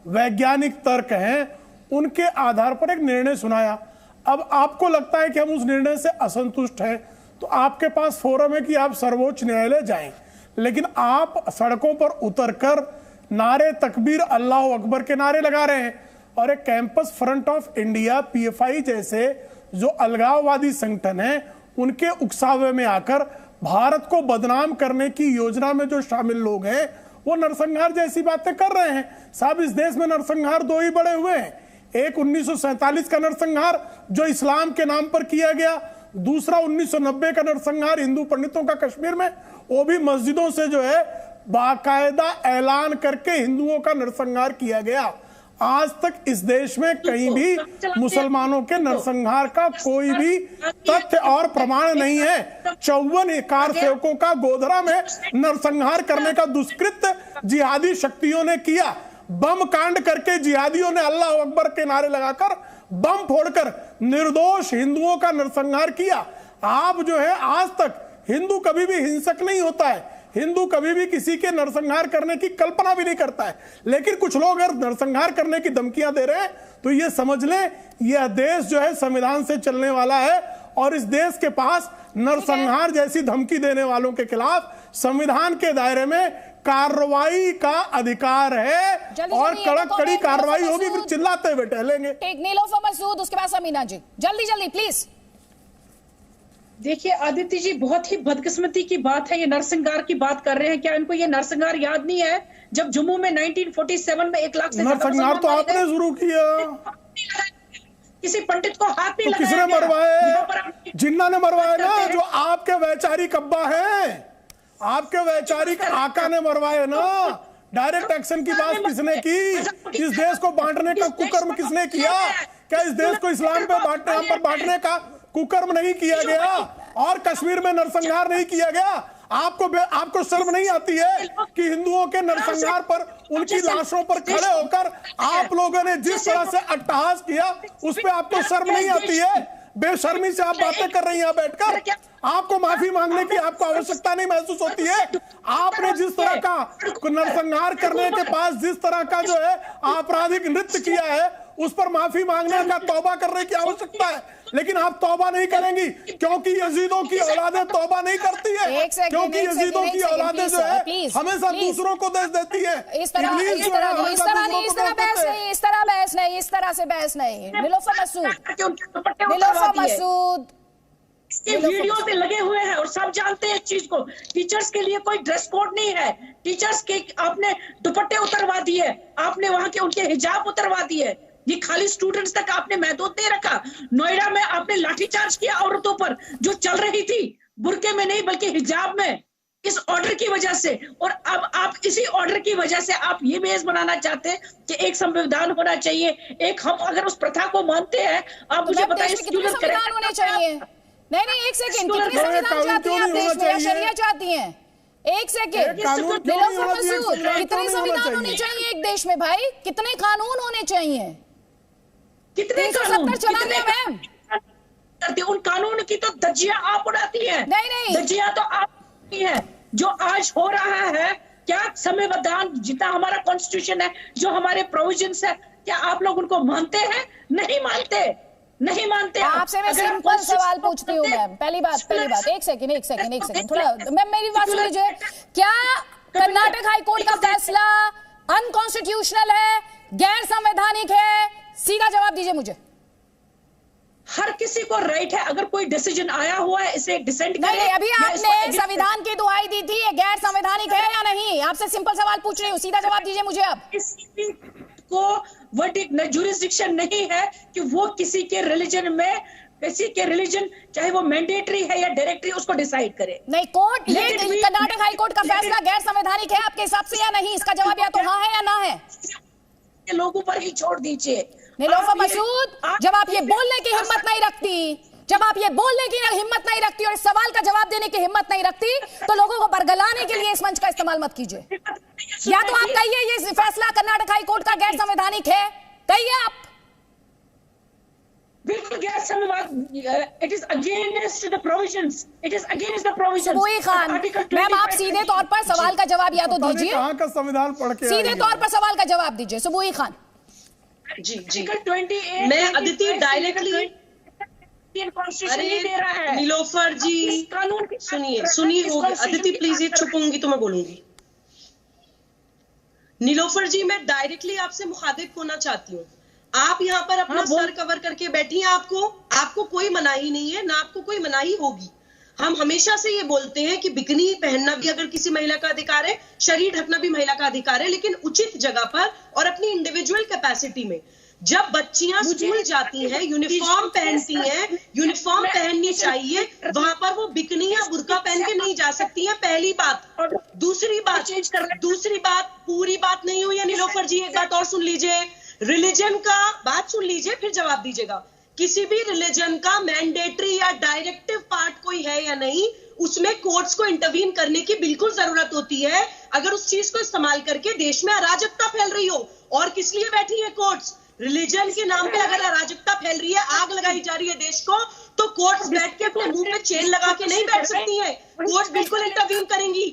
वैज्ञानिक तर्क हैं, उनके आधार पर एक निर्णय सुनाया। अब आपको लगता है कि हम उस निर्णय से असंतुष्ट हैं तो आपके पास फोरम है कि आप सर्वोच्च न्यायालय जाएं, लेकिन आप सड़कों पर उतरकर नारे तकबीर अल्लाह अकबर के नारे लगा रहे हैं। और एक campus front of India, PFI जैसे जो अलगाववादी संगठन है, उनके उकसावे में आकर भारत को बदनाम करने की योजना में जो शामिल लोग हैं वो नरसंहार जैसी बातें कर रहे हैं। साहब, इस देश में नरसंहार दो ही बड़े हुए हैं, एक 1947 का नरसंहार जो इस्लाम के नाम पर किया गया, दूसरा 1990 का नरसंहार हिंदू पंडितों का कश्मीर में, वो भी मस्जिदों से जो है बाकायदा ऐलान करके हिंदुओं का नरसंहार किया गया। आज तक इस देश में कहीं भी मुसलमानों के नरसंहार का कोई भी तथ्य और प्रमाण नहीं है। 54 कार सेवकों का गोधरा में नरसंहार करने का दुष्कृत्य जिहादी शक्तियों ने किया। बम कांड करके जिहादियों ने अल्लाह अकबर के नारे लगाकर बम फोड़कर निर्दोष हिंदुओं का नरसंहार किया। आप जो है, आज तक हिंदू कभी भी हिंसक नहीं होता है, हिंदू कभी भी किसी के नरसंहार करने की कल्पना भी नहीं करता है। लेकिन कुछ लोग अगर नरसंहार करने की धमकियां दे रहे हैं तो ये समझ लें यह देश जो है संविधान से चलने वाला है और इस देश के पास नरसंहार जैसी धमकी देने वालों के खिलाफ संविधान के दायरे में कार्रवाई का अधिकार है और कड़क कड़ी कार्रवाई होगी। फिर चिल्लाते हुए टहलेंगे। नीलोफर मसूद, उसके बाद समीना जी, जल्दी जल्दी प्लीज। देखिए आदित्य जी, बहुत ही बदकिस्मती की बात है, ये नरसंहार की बात कर रहे हैं। क्या इनको ये नरसंहार याद नहीं है जब जम्मू में 1947 में 1 लाख से नरसंहार तो आपने शुरू किया, किसी पंडित को हाथ नहीं लगाया। किसने मरवाए? जिन्ना ने मरवाए ना, जो आपके वैचारिक अब्बा हैं, आपके वैचारिक आका ने मरवाए ना। डायरेक्ट एक्शन की बात किसने की? इस देश को बांटने का कुकर्म किसने किया? क्या इस देश को इस्लाम पे बांटने का कुकर्म नहीं किया गया? और कश्मीर में नरसंहार नहीं किया गया? आपको शर्म नहीं आती है कि हिंदुओं के नरसंहार पर, उनकी लाशों पर खड़े होकर आप लोगों ने जिस तरह से अट्टहास किया, उस पर आपको शर्म नहीं आती है? बेशर्मी से आप बातें कर रही हैं बैठकर। आपको माफी मांगने की आपको आवश्यकता नहीं महसूस होती है? आपने जिस तरह का नरसंहार करने के पास जिस तरह का जो है आपराधिक नृत्य किया है, उस पर माफी मांगने का, तौबा करने की आवश्यकता है। लेकिन आप तौबा नहीं करेंगी क्योंकि यजीदों की औलादें तौबा नहीं करती है, क्योंकि यजीदों की औलादें जो है हमेशा दूसरों को देश देती है। इस तरह बहस नहीं। नीलोफर मसूद, ये वीडियो पे लगे हुए हैं और सब जानते हैं इस चीज को। टीचर्स के लिए कोई ड्रेस कोड नहीं है। टीचर्स के आपने दुपट्टे उतरवा दिए, आपने वहां के उनके हिजाब उतरवा दिए। ये खाली स्टूडेंट्स तक आपने महदूद नहीं रखा। नोएडा में आपने लाठीचार्ज किया औरतों पर जो चल रही थी बुरके में नहीं बल्कि हिजाब में, इस ऑर्डर की वजह से। और अब आप इसी ऑर्डर की वजह से आप ये बेस बनाना चाहते हैं कि एक संविधान होना चाहिए। एक हम अगर उस प्रथा को मानते हैं, आप मुझे बताइए संविधान होने चाहिए। नहीं, एक सेकंड, कितने संविधान चाहती हैं आप देश में? शरिया चाहती हैं? एक सेकेंड, कितने संविधान होने चाहिए एक देश में भाई? कितने कानून होने चाहिए? कितने कानून चलाने मैम? उन कानून की तो धज्जियां आप उड़ाती है। नहीं, धज्जियां तो आप है। जो आज हो रहा है, क्या संविधान जितना हमारा कॉन्स्टिट्यूशन है, जो हमारे प्रोविजंस है, क्या आप लोग उनको मानते हैं? नहीं मानते, नहीं मानते। आपसे मैं सिंपल सवाल पूछती हूँ मैम। पहली बात एक सेकंड थोड़ा मैम मेरी बात सुन लीजिए। क्या कर्नाटक हाई कोर्ट का फैसला अनकॉन्स्टिट्यूशनल है, गैर संवैधानिक है? सीधा जवाब दीजिए मुझे। हर किसी को राइट है, अगर कोई डिसीजन आया हुआ है इसे डिसेंट करे। नहीं, अभी आपने संविधान की दुहाई दी थी, ये गैर संवैधानिक है या नहीं? आपसे सिंपल सवाल पूछ रही हूँ, सीधा जवाब दीजिए मुझे। आप किसी को वर्डिक्ट जुरिस्डिक्शन नहीं है कि वो किसी के रिलीजन चाहे वो मैंडेटरी है या डायरेक्टरी, उसको डिसाइड करे। नहीं, कोर्ट ये कर्नाटक हाई कोर्ट का फैसला गैर संवैधानिक है आपके हिसाब से या नहीं? इसका जवाब या तो हाँ है या ना है। लोगों पर ही छोड़ दीजिए। नीलोफर मसूद, जब आप ये बोलने की हिम्मत नहीं रखती और इस सवाल का जवाब देने की हिम्मत नहीं रखती, तो लोगों को बरगलाने के लिए इस मंच का इस्तेमाल मत कीजिए। या तो आप कहिए ये फैसला कर्नाटक हाई कोर्ट का गैर संवैधानिक है, कहिए आप। बिल्कुल गैर संवैधानिक। It is against the provisions. Subuhi Khan ma'am, आप सीधे तौर पर सवाल का जवाब या तो दीजिए। कहां का संविधान पढ़ के सीधे तौर पर सवाल का जवाब दीजिए सुबोई खान। जी मैं अदिति डायरेक्टली, अरे दे रहा है नीलोफर जी सुनिए होगी। अदिति प्लीज ये चुप होंगी तो मैं बोलूंगी। नीलोफर जी, मैं डायरेक्टली आपसे मुखातिब होना चाहती हूँ। आप यहाँ पर अपना सर कवर करके बैठी हैं, आपको कोई मनाही नहीं है, ना आपको कोई मनाही होगी। हम हमेशा से ये बोलते हैं कि बिकनी पहनना भी अगर किसी महिला का अधिकार है, शरीर ढकना भी महिला का अधिकार है, लेकिन उचित जगह पर और अपनी इंडिविजुअल कैपेसिटी में। जब बच्चियां स्कूल जाती हैं, यूनिफॉर्म पहनती हैं, यूनिफॉर्म पहननी चाहिए, वहां पर वो बिकनी या बुर्का पहन के नहीं जा सकती हैं, पहली बात। दूसरी बात पूरी बात नहीं हुई है नीलोफर जी, एक बात और सुन लीजिए। रिलीजन का बात सुन लीजिए फिर जवाब दीजिएगा। किसी भी रिलीजन का मैंडेटरी या डायरेक्टिव पार्ट कोई है या नहीं, उसमें कोर्ट्स को इंटरवीन करने की बिल्कुल जरूरत होती है, अगर उस चीज को इस्तेमाल करके देश में अराजकता फैल रही हो। और किस लिए बैठी है कोर्ट्स? रिलीजन के नाम पे अगर अराजकता फैल रही है, आग लगाई जा रही है देश को, तो कोर्ट्स बैठ के अपने मुंह पे चेन लगा के नहीं बैठ सकती है। कोर्ट्स बिल्कुल इंटरवीन करेंगी।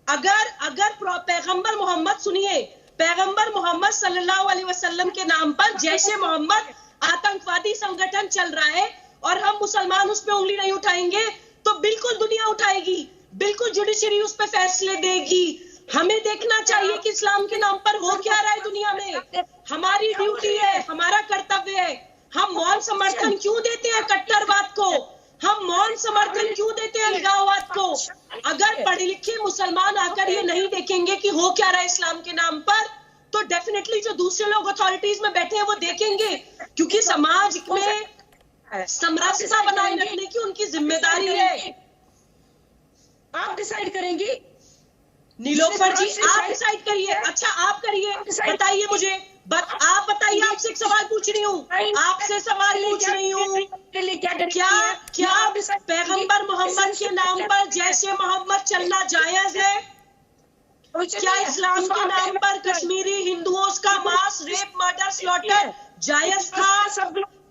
अगर पैगंबर मोहम्मद, सुनिए, पैगंबर मोहम्मद सल्लल्लाहु अलैहि वसल्लम के नाम पर जैशे मोहम्मद आतंकवादी संगठन चल रहा है और हम मुसलमान उस पर उंगली नहीं उठाएंगे, तो बिल्कुल दुनिया उठाएगी, बिल्कुल जुडिशरी उस पर फैसले देगी। हमें देखना चाहिए कि इस्लाम के नाम पर हो क्या रहा है दुनिया में। हमारी ड्यूटी है, हमारा कर्तव्य है। हम मौन समर्थन क्यों देते हैं कट्टरवाद को? हम मौन समर्थन क्यों देते हैं अलगाववाद को? अगर पढ़े लिखे मुसलमान आकर ये नहीं देखेंगे कि हो क्या रहा है इस्लाम के नाम पर, तो डेफिनेटली जो दूसरे लोग अथॉरिटीज में बैठे हैं वो देखेंगे, क्योंकि समाज में समरसता बनाए रखने की उनकी जिम्मेदारी है। आप डिसाइड करेंगी नीलोफर जी, आप डिसाइड करिए। अच्छा आप करिए, बताइए मुझे, आप बताइए। आपसे एक सवाल पूछ रही हूँ, आपसे सवाल पूछ रही हूँ, क्या पैगंबर मोहम्मद के नाम पर जैसे मोहम्मद चलना जायज है? क्या इस्लाम के नाम पर कश्मीरी हिंदुओं का मास, रेप, मर्डर, स्लॉटर जायज था?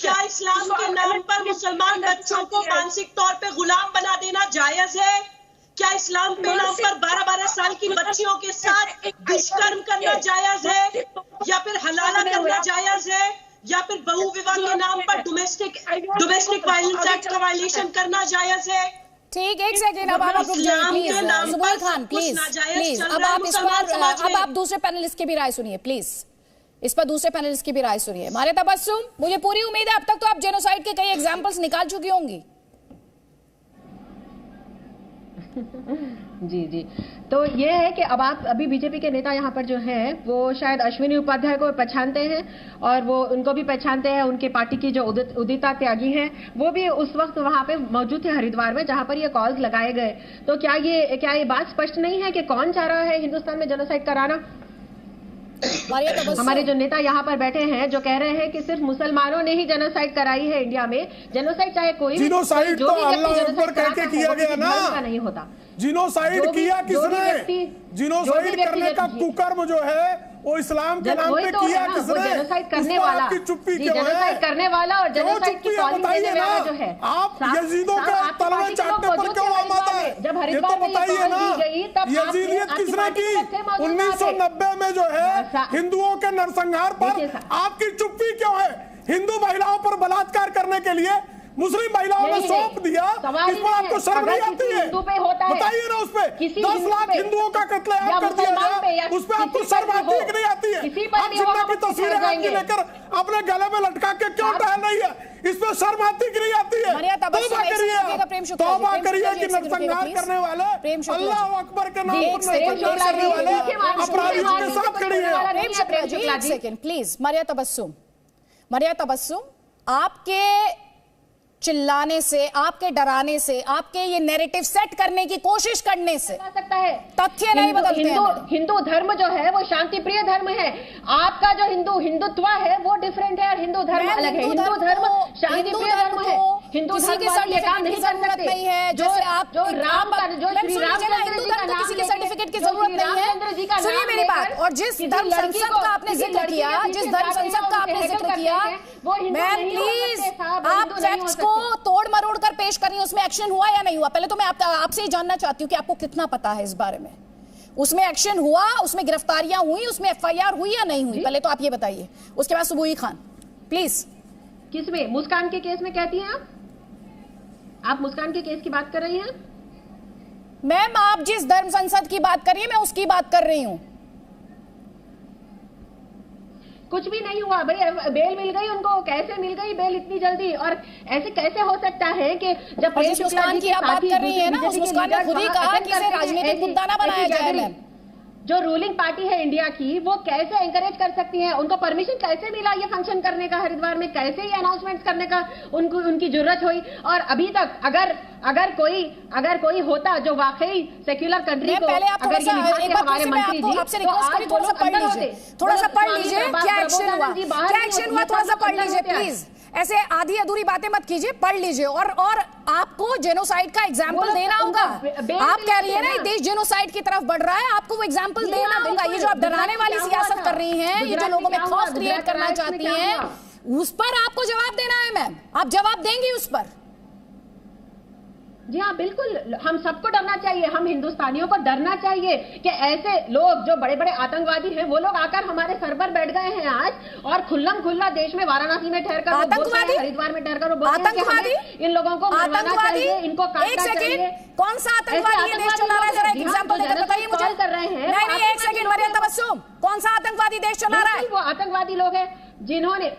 क्या इस्लाम के नाम पर मुसलमान बच्चों को मानसिक तौर पे गुलाम बना देना जायज है? क्या इस्लाम के नाम पर 12-12 साल की बच्चियों के साथ दुष्कर्म करना जायज है, या फिर हलाला करना जायज है, या फिर बहु विवाह के नाम पर डोमेस्टिक वायलेंस एक्ट का वायलेशन करना जायज है? ठीक, एक सेकेंड, अब आप रुक जाइए प्लीज। सुबोई खान प्लीज, अब आप इस पर, अब आप दूसरे पैनलिस्ट की भी राय सुनिए प्लीज। इस पर दूसरे पैनलिस्ट की भी राय सुनिए। मारे तबस्सुम, मुझे पूरी उम्मीद है अब तक तो आप जेनोसाइड के कई एग्जांपल्स निकाल चुकी होंगी। जी तो ये है कि अब आप अभी बीजेपी के नेता यहाँ पर जो हैं वो शायद अश्विनी उपाध्याय को पहचानते हैं और वो उनको भी पहचानते हैं। उनके पार्टी की जो उदिता त्यागी हैं वो भी उस वक्त वहाँ पे मौजूद थे हरिद्वार में जहाँ पर ये कॉल्स लगाए गए। तो क्या ये बात स्पष्ट नहीं है कि कौन चाह रहा है हिंदुस्तान में जेनोसाइड कराना? हमारे जो नेता यहाँ पर बैठे हैं जो कह रहे हैं कि सिर्फ मुसलमानों ने ही जेनोसाइड कराई है इंडिया में। जेनोसाइड चाहे कोई भी, जेनोसाइड तो अल्लाह अकबर कह के किया गया ना, नहीं होता। जिनोसाइड किया किसने? जिनोसाइड करने का कुकर्म जो है वो इस्लाम के नाम पे किया किसने? जेनोसाइड करने वाला, आपकी चुप्पी क्यों है? जेनोसाइड करने वाला और जेनोसाइड की पॉलिसी देने वाला जो है, आप यजीदों के तलवे चाटने पर क्यों आमादा है? जब ये तो बताइए ना, यजीदियत किसने की? 1990 में जो है हिंदुओं के नरसंहार पर आपकी चुप्पी क्यों है? हिंदू महिलाओं पर बलात्कार करने के लिए मुस्लिम महिलाओं ने सौंप दिया, इस पर आपको शर्म नहीं आती है? बताइए ना, उस पे 10 लाख हिंदुओं का कत्लेआम कर दिया गया, उस पे आपको शर्म आती है कि नहीं आती है? आप जिन्ना की तस्वीरें आपकी लेकर अपने गले में लटका के क्यों टहल रही है? इस पे शर्म आती कि नहीं आती है? तौबा करिए, तौबा करिए कि नरसंहार करने वाले, अल्लाह अकबर के नाम पर नरसंहार करने वाले अपराधियों के साथ खड़ी है। एक सेकंड प्लीज। मारिया तबस्सुम, आपके चिल्लाने से, आपके डराने से, आपके ये नैरेटिव सेट करने की कोशिश करने से सकता है तथ्य नहीं बदलते हैं। हिंदू धर्म जो है वो शांति प्रिय धर्म है। आपका जो हिंदुत्व है वो डिफरेंट है और हिंदू धर्म अलग है। हिंदू धर्म शांति प्रिय धर्म है। हिंदू धर्म ये काम नहीं कर सकते है। जैसे आप जो राम का, जो श्री रामचंद्र जी का नाम, किसी के सर्टिफिकेट की जरूरत नहीं है। सुनिए मेरी बात। और जिस धर्म संसद का आपने जिक्र किया, जिस धर्म संसद का आपने जिक्र किया, मैम प्लीज आप फैक्ट्स को तोड़ मरोड़ कर पेश करिए। उसमें एक्शन हुआ या नहीं हुआ? पहले तो मैं आपसे ही जानना चाहती हूँ कि आपको कितना पता है इस बारे में। उसमें एक्शन हुआ, उसमें गिरफ्तारियां हुई, उसमें FIR हुई या नहीं हुई? पहले तो आप ये बताइए। उसके बाद सुबुही खान प्लीज। किसमें? मुस्कान के केस में कहती हैं आप मुस्कान के केस की बात कर रही हैं? मैम आप जिस धर्म संसद की बात कर रही है मैं उसकी बात कर रही हूँ। कुछ भी नहीं हुआ भाई। बेल मिल गई उनको, कैसे मिल गई बेल इतनी जल्दी? और ऐसे कैसे हो सकता है कि जब प्रेम शुक्ला जी की आप बात कर रही है ना, उस मुस्कान ने खुद ही कहा कि इसे राजनीतिक मुद्दा ना बनाया जाए। मैम जो रूलिंग पार्टी है इंडिया की वो कैसे एंकरेज कर सकती है? उनको परमिशन कैसे मिला ये फंक्शन करने का हरिद्वार में? कैसे ये अनाउंसमेंट करने का उनकी जरूरत हुई? और अभी तक अगर कोई होता जो वाकई सेक्युलर कंट्री को, पहले आप अगर ये हमारे मंत्री जी आपसे रिक्वेस्ट करें थोड़ा सा पढ़ लीजिए क्या एक्शन हुआ, थोड़ा सा पढ़ लीजिए प्लीज। ऐसे आधी अधूरी बातें मत कीजिए, पढ़ लीजिए। और आपको जेनोसाइड का एग्जाम्पल देना होगा। आप कह रही है ना देश जेनोसाइड की तरफ बढ़ रहा है, आपको वो एग्जाम्पल देना होगा। ये जो आप डराने वाली सियासत कर रही हैं, ये जो लोगों में खौफ क्रिएट करना चाहती हैं, उस पर आपको जवाब देना है। मैम आप जवाब देंगी उस पर? जी हाँ बिल्कुल, हम सबको डरना चाहिए। हम हिंदुस्तानियों को डरना चाहिए कि ऐसे लोग जो बड़े बड़े आतंकवादी हैं वो लोग आकर हमारे सर पर बैठ गए हैं आज और खुल्लम खुल्ला देश में वाराणसी में ठहरकर, हरिद्वार में ठहरकर आतंकवादी इन लोगों को मरवाना चाहिए, इनको काटना चाहिए। कौन सा आतंकवादी देश चला रहा है? जरा एक एग्जांपल देकर बताइए मुझे। कर रहे हैं नहीं एक सेकंड मारिया तबस्सुम, कौन सा आतंकवादी देश चला रहा है? वो आतंकवादी लोग हैं जिन्होंने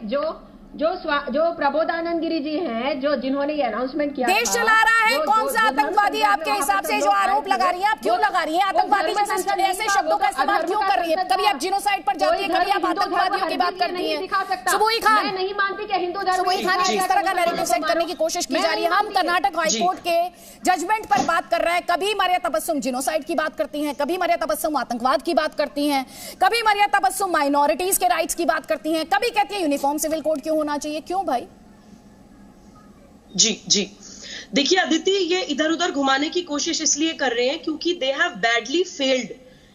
जो प्रबोधानंद गिरी जी हैं, जिन्होंने ये अनाउंसमेंट किया देश चला रहा है। कौन सा आतंकवादी आपके हिसाब से जो आरोप लगा रही है? आप क्यों लगा रही है? आतंकवादी जैसे ऐसे शब्दों का इस्तेमाल क्यों कर रही है? कभी आप जिनोसाइड पर जाती है, कभी आप आतंकवादियों की बात करती है। सुबुही खान, मैं नहीं मानती कि हिंदू धर्म, सुबुही खान इस तरह का नैरेटिव सेट करने की कोशिश की जा रही है। हम कर्नाटक हाईकोर्ट के जजमेंट पर बात कर रहे हैं। कभी मारिया तबस्सुम जिनोसाइड की बात करती हैं, कभी मारिया तबस्सुम आतंकवाद की बात करती हैं, कभी मारिया तबस्सुम माइनॉरिटीज के राइट्स की बात करती हैं, कभी कहती है यूनिफॉर्म सिविल कोड क्यों होना चाहिए। क्यों भाई? जी देखिए अदिति, ये इधर उधर घुमाने की कोशिश इसलिए कर रहे हैं क्योंकि दे हैव बैडली फेल्ड।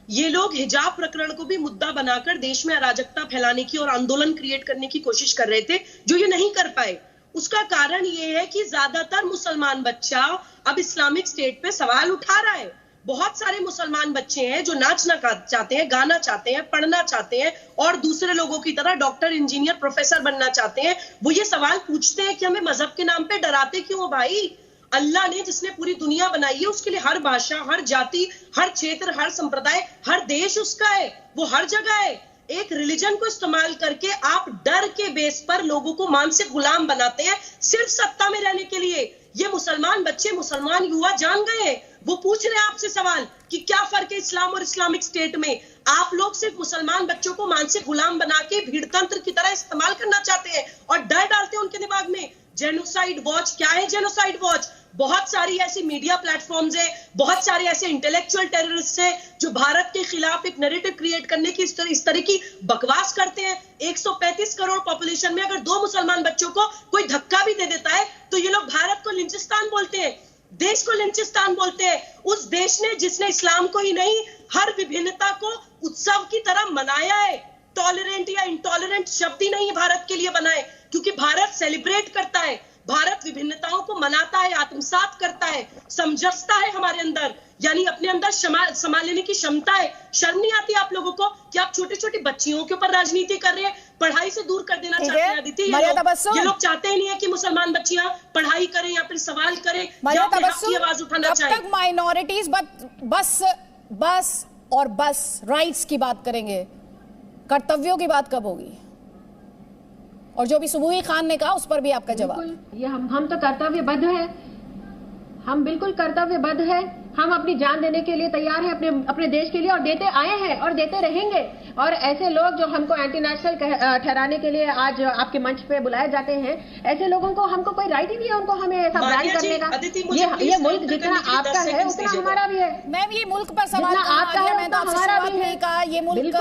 ये लोग हिजाब प्रकरण को भी मुद्दा बनाकर देश में अराजकता फैलाने की और आंदोलन क्रिएट करने की कोशिश कर रहे थे, जो ये नहीं कर पाए। उसका कारण ये है कि ज्यादातर मुसलमान बच्चा अब इस्लामिक स्टेट पे सवाल उठा रहा है। बहुत सारे मुसलमान बच्चे हैं जो नाचना चाहते हैं, गाना चाहते हैं, पढ़ना चाहते हैं और दूसरे लोगों की तरह डॉक्टर, इंजीनियर, प्रोफेसर बनना चाहते हैं। वो ये सवाल पूछते हैं कि हमें मजहब के नाम पे डराते क्यों हो भाई? अल्लाह ने जिसने पूरी दुनिया बनाई है उसके लिए हर भाषा, हर जाति, हर क्षेत्र, हर संप्रदाय, हर देश उसका है, वो हर जगह है। एक रिलीजन को इस्तेमाल करके आप डर के बेस पर लोगों को मानसिक गुलाम बनाते हैं सिर्फ सत्ता में रहने के लिए। ये मुसलमान बच्चे, मुसलमान युवा जान गए हैं। वो पूछ रहे हैं आपसे सवाल कि क्या फर्क है इस्लाम और इस्लामिक स्टेट में। आप लोग सिर्फ मुसलमान बच्चों को मानसिक गुलाम बना के भीड़तंत्र की तरह इस्तेमाल करना चाहते हैं और डर डालते हैं उनके दिमाग में। जेनोसाइड वॉच क्या है? जेनोसाइड वॉच बहुत सारी ऐसी मीडिया प्लेटफॉर्म्स है, बहुत सारे ऐसे इंटेलेक्चुअल टेररिस्ट है जो भारत के खिलाफ एक नैरेटिव क्रिएट करने की इस तरह की बकवास करते हैं। 135 करोड़ पॉपुलेशन में अगर 2 मुसलमान बच्चों को कोई धक्का भी दे देता है तो ये लोग भारत को लिंचिस्तान बोलते हैं, देश को लिंचिस्तान बोलते हैं। उस देश ने जिसने इस्लाम को ही नहीं हर विभिन्नता को उत्सव की तरह मनाया है। टॉलरेंट या इंटॉलरेंट शब्द ही नहीं भारत के लिए बनाए, क्योंकि भारत सेलिब्रेट करता है, भारत विभिन्नताओं को मनाता है, आत्मसात करता है, समझता है हमारे अंदर, यानी अपने अंदर संभाल लेने की क्षमता है। शर्म नहीं आती आप लोगों को कि आप छोटी छोटी बच्चियों के ऊपर राजनीति कर रहे हैं, पढ़ाई से दूर कर देना चाहते हैं। अदिति, ये लोग चाहते ही नहीं है कि मुसलमान बच्चियां पढ़ाई करें या फिर सवाल करें या अपने हक की आवाज उठाना चाहें। अब तक माइनॉरिटीज बस राइट्स की बात करेंगे, कर्तव्यों की बात कब होगी? और जो भी सुबुही खान ने कहा उस पर भी आपका जवाब। ये हम तो कर्तव्यबद्ध हैं, हम बिल्कुल कर्तव्यबद्ध हैं। हम अपनी जान देने के लिए तैयार हैं अपने देश के लिए, और देते आए हैं और देते रहेंगे। और ऐसे लोग जो हमको एंटी नेशनल ठहराने के लिए आज आपके मंच पे बुलाए जाते हैं, ऐसे लोगों को हमको कोई राइट ही नहीं है उनको हमें ऐसा ब्रांड करने का। ये मुल्क जितना आपका है उतना हमारा भी है। मैम, ये मुल्क पर सवाल आपका है मैं तो हमारा भी नहीं कहा। ये मुल्क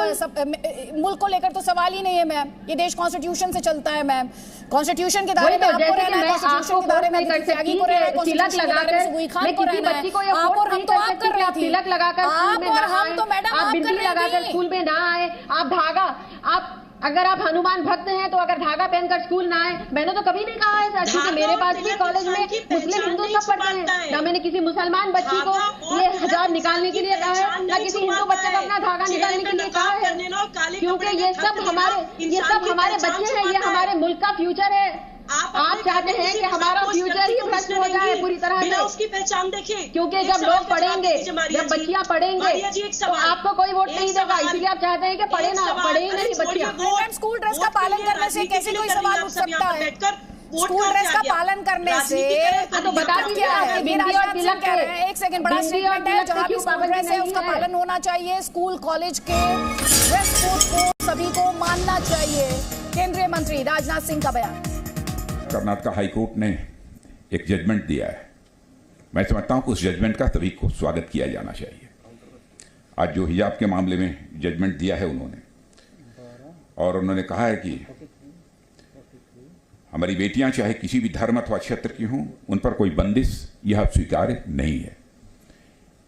को लेकर तो सवाल ही नहीं है मैम, ये देश कॉन्स्टिट्यूशन से चलता है मैम। कॉन्स्टिट्यूशन के दायरे में आपको रहना है, कॉन्स्टिट्यूशन के दायरे में त्यागी को रहना है, कॉन्स्टिट्यूशन के दायरे में सुबुही खान को रहना है। आप और हम तो आप कर रही थी, तिलक लगाकर आप और हम तो मैडम आप कर रही थी। स्कूल में ना आए, आप धागा, अगर आप हनुमान भक्त हैं तो अगर धागा पहनकर स्कूल ना आए, मैंने तो कभी नहीं कहा है सर, क्योंकि मेरे पास भी कॉलेज में मुस्लिम हिंदू सब पढ़ते हैं। ना मैंने किसी मुसलमान बच्ची को ये हिजाब निकालने के लिए कहा है, ना किसी हिंदू बच्चे को अपना धागा निकालने के लिए कहा है, क्योंकि ये सब हमारे बच्चे हैं, ये हमारे मुल्क का फ्यूचर है। आप चाहते हैं कि हमारा फ्यूचर ही भ्रष्ट हो जाए पूरी तरह से, उसकी पहचान देखिए। क्योंकि जब लोग पढ़ेंगे, जब बच्चियां पढ़ेंगे तो आपको कोई वोट नहीं देगा, इसीलिए आप चाहते हैं कि पढ़े ही नहीं बच्चियां। स्कूल ड्रेस का पालन करने से कैसे कोई सवाल उठ सकता है? स्कूल ड्रेस का पालन करने से तो बता दीजिए आप बिंदी और तिलक कह रहे हैं। एक सेकंड, बड़ा स्टेटमेंट है, जहां भी स्कूल ड्रेस है उसका पालन होना चाहिए। स्कूल कॉलेज के ड्रेस कोड को सभी को मानना चाहिए। केंद्रीय मंत्री राजनाथ सिंह का बयान। कर्नाटक हाईकोर्ट ने एक जजमेंट दिया है, मैं समझता हूं कि उस जजमेंट का सभी को स्वागत किया जाना चाहिए। आज जो हिजाब के मामले में जजमेंट दिया है उन्होंने, और उन्होंने कहा है कि हमारी बेटियां चाहे किसी भी धर्म अथवा क्षेत्र की हों, उन पर कोई बंदिश यह स्वीकार्य नहीं है।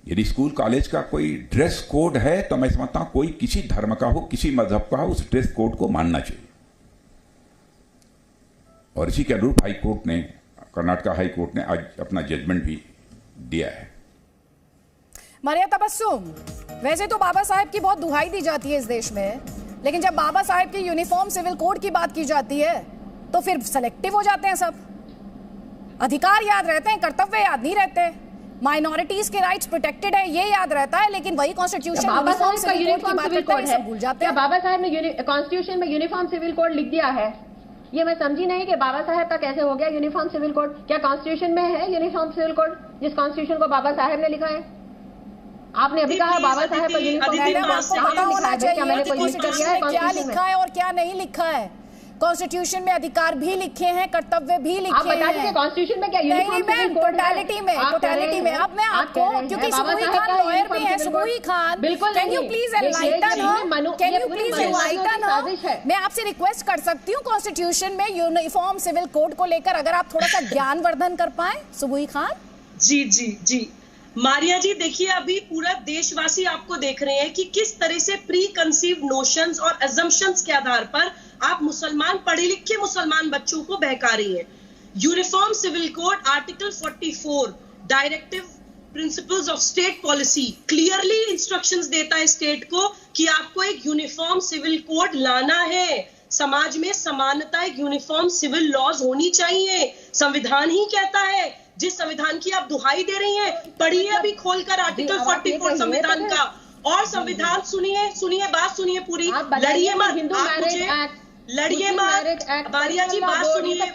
यदि स्कूल कॉलेज का कोई ड्रेस कोड है तो मैं समझता हूं कोई किसी धर्म का हो, किसी मजहब का हो, उस ड्रेस कोड को मानना चाहिए। और इसी के अनुरूप हाईकोर्ट ने, कर्नाटक हाईकोर्ट ने आज अपना जजमेंट भी दिया है। मारिया तबस्सुम, वैसे तो बाबा साहेब की बहुत दुहाई दी जाती है इस देश में, लेकिन जब बाबा साहेब के यूनिफॉर्म सिविल कोड की बात की जाती है तो फिर सेलेक्टिव हो जाते हैं सब। अधिकार याद रहते हैं, कर्तव्य याद नहीं रहते। माइनॉरिटीज के राइट्स प्रोटेक्टेड है ये याद रहता है, लेकिन वही कॉन्स्टिट्यूशन यूनिफॉर्म सिविल कोड की बात करते हैं सब भूल जाते हैं। बाबा साहब ने कॉन्स्टिट्यूशन में यूनिफॉर्म सिविल कोड लिख दिया है, ये मैं समझी नहीं कि बाबा साहब का कैसे हो गया यूनिफॉर्म सिविल कोड। क्या कॉन्स्टिट्यूशन में है यूनिफॉर्म सिविल कोड, जिस कॉन्स्टिट्यूशन को बाबा साहब ने लिखा है? आपने अभी कहा बाबा साहब का यूनिफॉर्म क्या लिखा है और क्या नहीं लिखा है। कॉन्स्टिट्यूशन में अधिकार भी लिखे हैं, कर्तव्य भी लिखे हैं। कॉन्स्टिट्यूशन में क्या यूनिफॉर्म सिविल कोड? टोटलिटी में। अब मैं आपको, क्योंकि सुबुही खान लॉयर भी हैं, Subuhi Khan, can you please enlighten her? मैं आपसे रिक्वेस्ट कर सकती हूँ कॉन्स्टिट्यूशन में यूनिफॉर्म सिविल कोड को लेकर अगर आप थोड़ा सा ज्ञानवर्धन कर पाए, सुबुही खान। जी मारिया जी, देखिए अभी पूरा देशवासी आपको देख रहे हैं कि किस तरह से प्री कंसीव नोशंस और अजम्पशंस के आधार पर आप मुसलमान, पढ़े लिखे मुसलमान बच्चों को बहका रही हैं। Uniform civil code article 44 directive principles of state policy clearly instructions देता है स्टेट को कि आपको एक यूनिफॉर्म सिविल कोड लाना है। समाज में समानता, एक यूनिफॉर्म सिविल लॉज होनी चाहिए। संविधान ही कहता है, जिस संविधान की आप दुहाई दे रही हैं, पढ़िए अभी खोलकर आर्टिकल 44 संविधान का। और संविधान सुनिए बात सुनिए पूरी, लड़िए मत, आप मुझे लड़िए मत। मारिया जी बात सुनिए,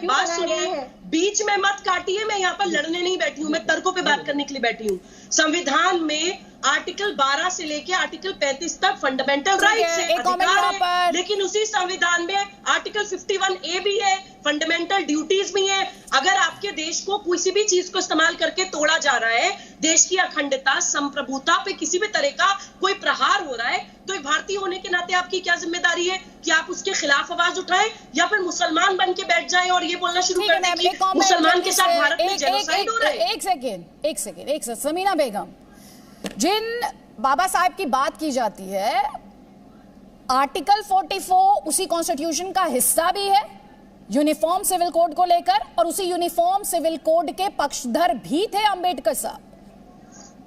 बीच में मत काटिए। मैं यहाँ पर लड़ने नहीं बैठी हूँ, मैं तर्कों पे बात करने के लिए बैठी हूँ। संविधान में आर्टिकल 12 से लेके आर्टिकल 35 तक फंडामेंटल राइट्स है, अधिकार है, लेकिन उसी संविधान में आर्टिकल 51A भी है, फंडामेंटल ड्यूटीज भी है। अगर आपके देश को किसी भी चीज को इस्तेमाल करके तोड़ा जा रहा है, देश की अखंडता, संप्रभुता पे किसी भी तरह का कोई प्रहार हो रहा है, तो एक भारतीय होने के नाते आपकी क्या जिम्मेदारी है कि आप उसके खिलाफ आवाज उठाएं या फिर मुसलमान बन के बैठ जाएं और ये बोलना शुरू कर दें कि मुसलमान के साथ भारत में जेनोसाइड हो रहा है। एक सेकेंड समीना बेगम, जिन बाबा साहब की बात की जाती है, आर्टिकल 44 उसी कॉन्स्टिट्यूशन का हिस्सा भी है यूनिफॉर्म सिविल कोड को लेकर, और उसी यूनिफॉर्म सिविल कोड के पक्षधर भी थे अंबेडकर साहब।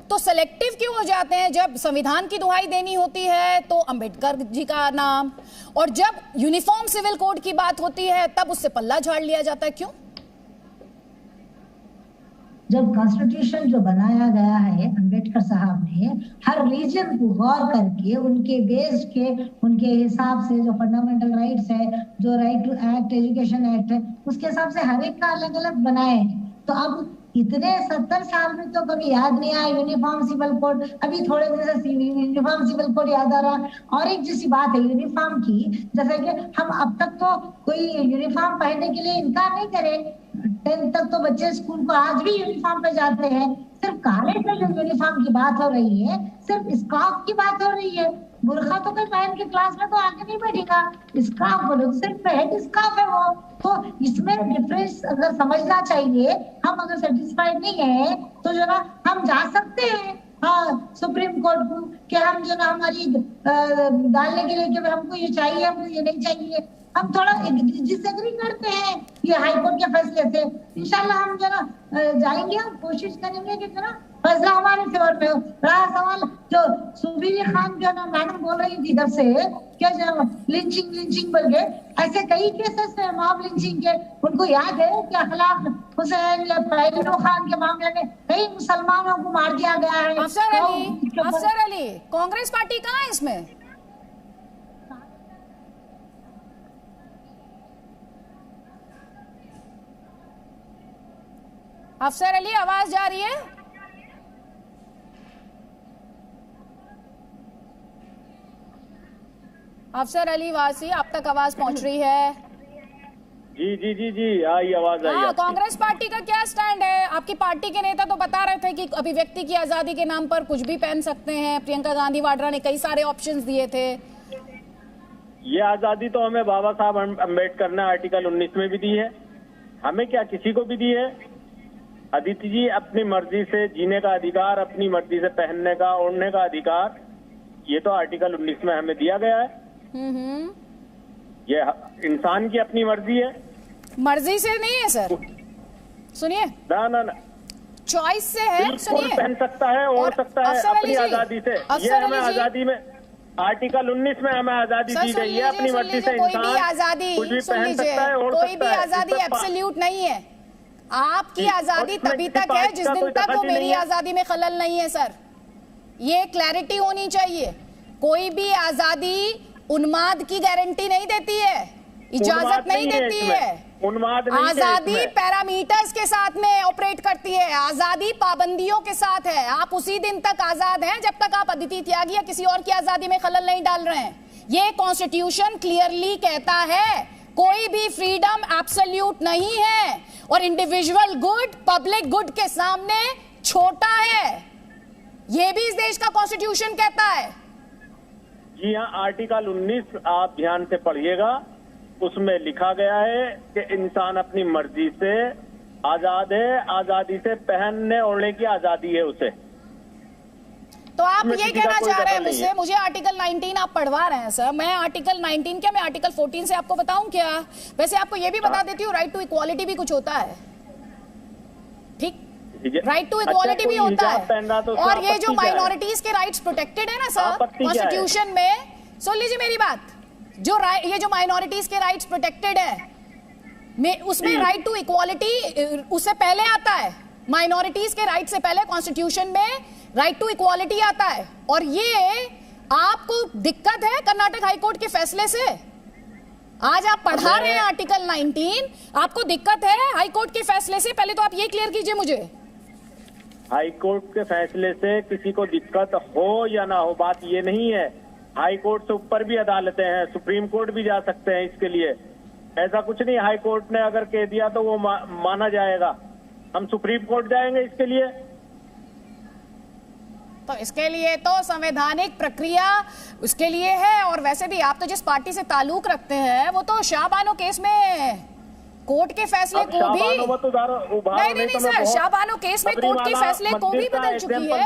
तो सेलेक्टिव क्यों हो जाते हैं? जब संविधान की दुहाई देनी होती है तो अंबेडकर जी का नाम, और जब यूनिफॉर्म सिविल कोड की बात होती है तब उससे पल्ला झाड़ लिया जाता है, क्यों? जब कॉन्स्टिट्यूशन जो बनाया गया है अंबेडकर साहब ने, हर रीजन को गौर करके उनके बेस के, उनके हिसाब से जो फंडामेंटल राइट्स है, जो right to act, education act है, उसके हिसाब से हर एक का अलग अलग बनाए हैं। तो अब इतने 70 साल में तो कभी याद नहीं आया यूनिफॉर्म सिविल कोड। अभी थोड़े दिन से यूनिफॉर्म सिविल कोड याद आ रहा। और एक जैसी बात है यूनिफॉर्म की, जैसे कि हम अब तक तो कोई यूनिफॉर्म पहनने के लिए इनकार नहीं करे। 10th तक तो बच्चे स्कूल को आज भी यूनिफॉर्म पे जाते हैं। सिर्फ कॉलेज में जो यूनिफॉर्म की बात हो रही है, सिर्फ स्कार्फ की बात हो रही है। बुर्खा तो कोई पहन के क्लास में तो आके नहीं बैठेगा। स्कार्फ बोलो, सिर्फ हेड स्कार्फ है वो। तो इसमें डिफरेंस अगर समझना चाहिए। हम अगर सेटिस्फाइड नहीं है तो जो ना हम जा सकते हैं सुप्रीम कोर्ट को कि हम जो ना हमारी डालने के लिए कि हमको ये चाहिए, हमको ये नहीं चाहिए। हम थोड़ा डिसएग्री करते हैं ये हाईकोर्ट के फैसले से। इंशाल्लाह हम जो ना जाएंगे और कोशिश करेंगे कि जो ना फैसला हमारे फेवर में हो। रहा सवाल जो सुबीर खान जो ना मैडम बोल रही थी इधर से क्या जो लिंचिंग बोल के, ऐसे कई केसेस है मॉब लिंचिंग के। उनको याद है कि अखलाक हुसैन या फैजल खान के मामले में कई मुसलमानों को मार दिया गया है। अफसर अली, कांग्रेस पार्टी कहाँ है इसमें? अफसर अली, आवाज जा रही है? अफसर अली वासी, आप तक आवाज पहुंच रही है? जी आई आवाज आई। कांग्रेस पार्टी का क्या स्टैंड है? आपकी पार्टी के नेता तो बता रहे थे कि अभिव्यक्ति की आजादी के नाम पर कुछ भी पहन सकते हैं। प्रियंका गांधी वाड्रा ने कई सारे ऑप्शंस दिए थे। ये आजादी तो हमें बाबा साहब अम्बेडकर ने आर्टिकल 19 में भी दी है, हमें क्या किसी को भी दी है। अदिति जी, अपनी मर्जी से जीने का अधिकार, अपनी मर्जी से पहनने का, ओढ़ने का अधिकार, ये तो आर्टिकल 19 में हमें दिया गया है। ये इंसान की अपनी मर्जी है। मर्जी से नहीं है सर, सुनिए ना चॉइस से है। सुनिए, पहन सकता है, ओढ़ सकता है अपनी आजादी से। ये हमें आजादी में आर्टिकल 19 में हमें आजादी दी गई है। अपनी मर्जी से कोई भी आजादी, सुन लीजिए, कोई भी आजादी एब्सोल्यूट नहीं है। आपकी आजादी तभी तक है जिस दिन तक वो मेरी आजादी में खलल नहीं है सर। ये क्लैरिटी होनी चाहिए। कोई भी आजादी उन्माद की गारंटी नहीं देती है, इजाजत नहीं देती है। आजादी पैरामीटर्स के साथ में ऑपरेट करती है। आजादी पाबंदियों के साथ है। आप उसी दिन तक आजाद हैं जब तक आप अदिति त्यागी या किसी और की आजादी में खलल नहीं डाल रहे हैं। ये कॉन्स्टिट्यूशन क्लियरली कहता है कोई भी फ्रीडम एब्सोल्यूट नहीं है, और इंडिविजुअल गुड पब्लिक गुड के सामने छोटा है। ये भी इस देश का कॉन्स्टिट्यूशन कहता है। जी हाँ, आर्टिकल 19 आप ध्यान से पढ़िएगा, उसमें लिखा गया है कि इंसान अपनी मर्जी से आजाद है, आजादी से पहनने ओढ़ने की आजादी है उसे। तो आप ये कहना चाह रहे हैं मुझसे, मुझे आर्टिकल 19 आप पढ़वा रहे हैं सर। मैं आर्टिकल 19 क्या, मैं आर्टिकल 14 से आपको बताऊं क्या? वैसे आपको ये भी बता देती हूँ, राइट टू इक्वालिटी भी कुछ होता है, ठीक? राइट टू इक्वालिटी भी होता है। और ये जो माइनॉरिटीज के राइट्स प्रोटेक्टेड है ना सर कॉन्स्टिट्यूशन में, सुन लीजिए मेरी बात, जो ये जो माइनॉरिटीज के राइट्स प्रोटेक्टेड है उसमें राइट टू इक्वालिटी उससे पहले आता है। माइनॉरिटीज के राइट से पहले कॉन्स्टिट्यूशन में राइट टू इक्वालिटी आता है। और ये आपको दिक्कत है कर्नाटक हाईकोर्ट के फैसले से? आज आप पढ़ा रहे हैं आर्टिकल 19, आपको दिक्कत है हाईकोर्ट के फैसले से? पहले तो आप ये क्लियर कीजिए मुझे। हाई कोर्ट के फैसले से किसी को दिक्कत हो या ना हो, बात ये नहीं है। हाई कोर्ट से ऊपर भी अदालतें हैं, सुप्रीम कोर्ट भी जा सकते हैं इसके लिए, ऐसा कुछ नहीं। हाई कोर्ट ने अगर कह दिया तो वो माना जाएगा। हम सुप्रीम कोर्ट जाएंगे इसके लिए। तो इसके लिए तो संवैधानिक प्रक्रिया उसके लिए है। और वैसे भी आप तो जिस पार्टी से ताल्लुक रखते हैं वो तो शाहबानो केस में कोर्ट के फैसले को भी नहीं सर, शाहबानो केस में कोर्ट के फैसले को भी बदल चुकी है।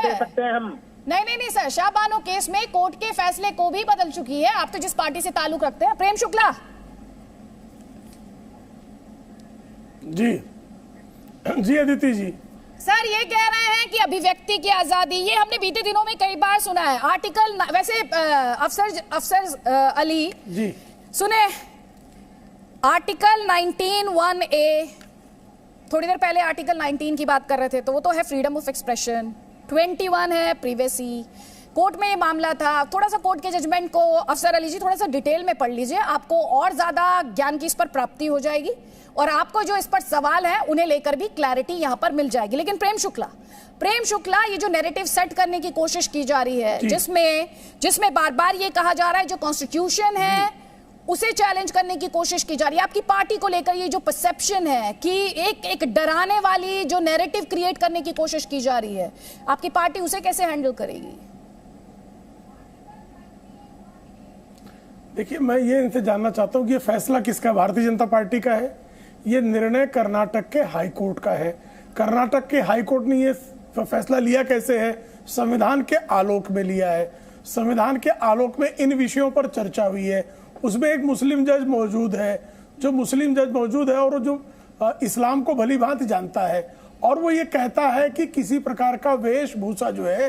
नहीं सर, शाहबानो केस में कोर्ट के फैसले को भी बदल चुकी है। आप तो जिस पार्टी से ताल्लुक रखते हैं। प्रेम शुक्ला जी अदिति जी। सर ये कह रहे हैं कि अभिव्यक्ति की आजादी, ये हमने बीते दिनों में कई बार सुना है। आर्टिकल वैसे अफसर अली जी सुने, आर्टिकल 19(1)(a), थोड़ी देर पहले आर्टिकल 19 की बात कर रहे थे, तो वो तो है फ्रीडम ऑफ एक्सप्रेशन। 21 है प्रिवेसी। कोर्ट में ये मामला था। थोड़ा सा कोर्ट के जजमेंट को अफसर अली जी थोड़ा सा डिटेल में पढ़ लीजिए, आपको और ज्यादा ज्ञान की इस पर प्राप्ति हो जाएगी और आपको जो इस पर सवाल है उन्हें लेकर भी क्लैरिटी यहां पर मिल जाएगी। लेकिन प्रेम शुक्ला ये जो नैरेटिव सेट करने की कोशिश की जा रही है, जिसमें बार बार ये कहा जा रहा है जो कॉन्स्टिट्यूशन है उसे चैलेंज करने की कोशिश की जा रही है, आपकी पार्टी को लेकर ये जो परसेप्शन है कि एक डराने वाली जो नैरेटिव क्रिएट करने की कोशिश की जा रही है, आपकी पार्टी उसे कैसे हैंडल करेगी? देखिए, मैं ये इनसे जानना चाहता हूं कि ये फैसला किसका, भारतीय जनता पार्टी का है? ये निर्णय कर्नाटक के हाई कोर्ट का है। कर्नाटक के हाई कोर्ट ने ये फैसला लिया कैसे है? संविधान के आलोक में लिया है। संविधान के आलोक में इन विषयों पर चर्चा हुई है। उसमें एक मुस्लिम जज मौजूद है, और जो इस्लाम को भली भांति जानता है, और वो ये कहता है कि किसी प्रकार का वेशभूषा जो है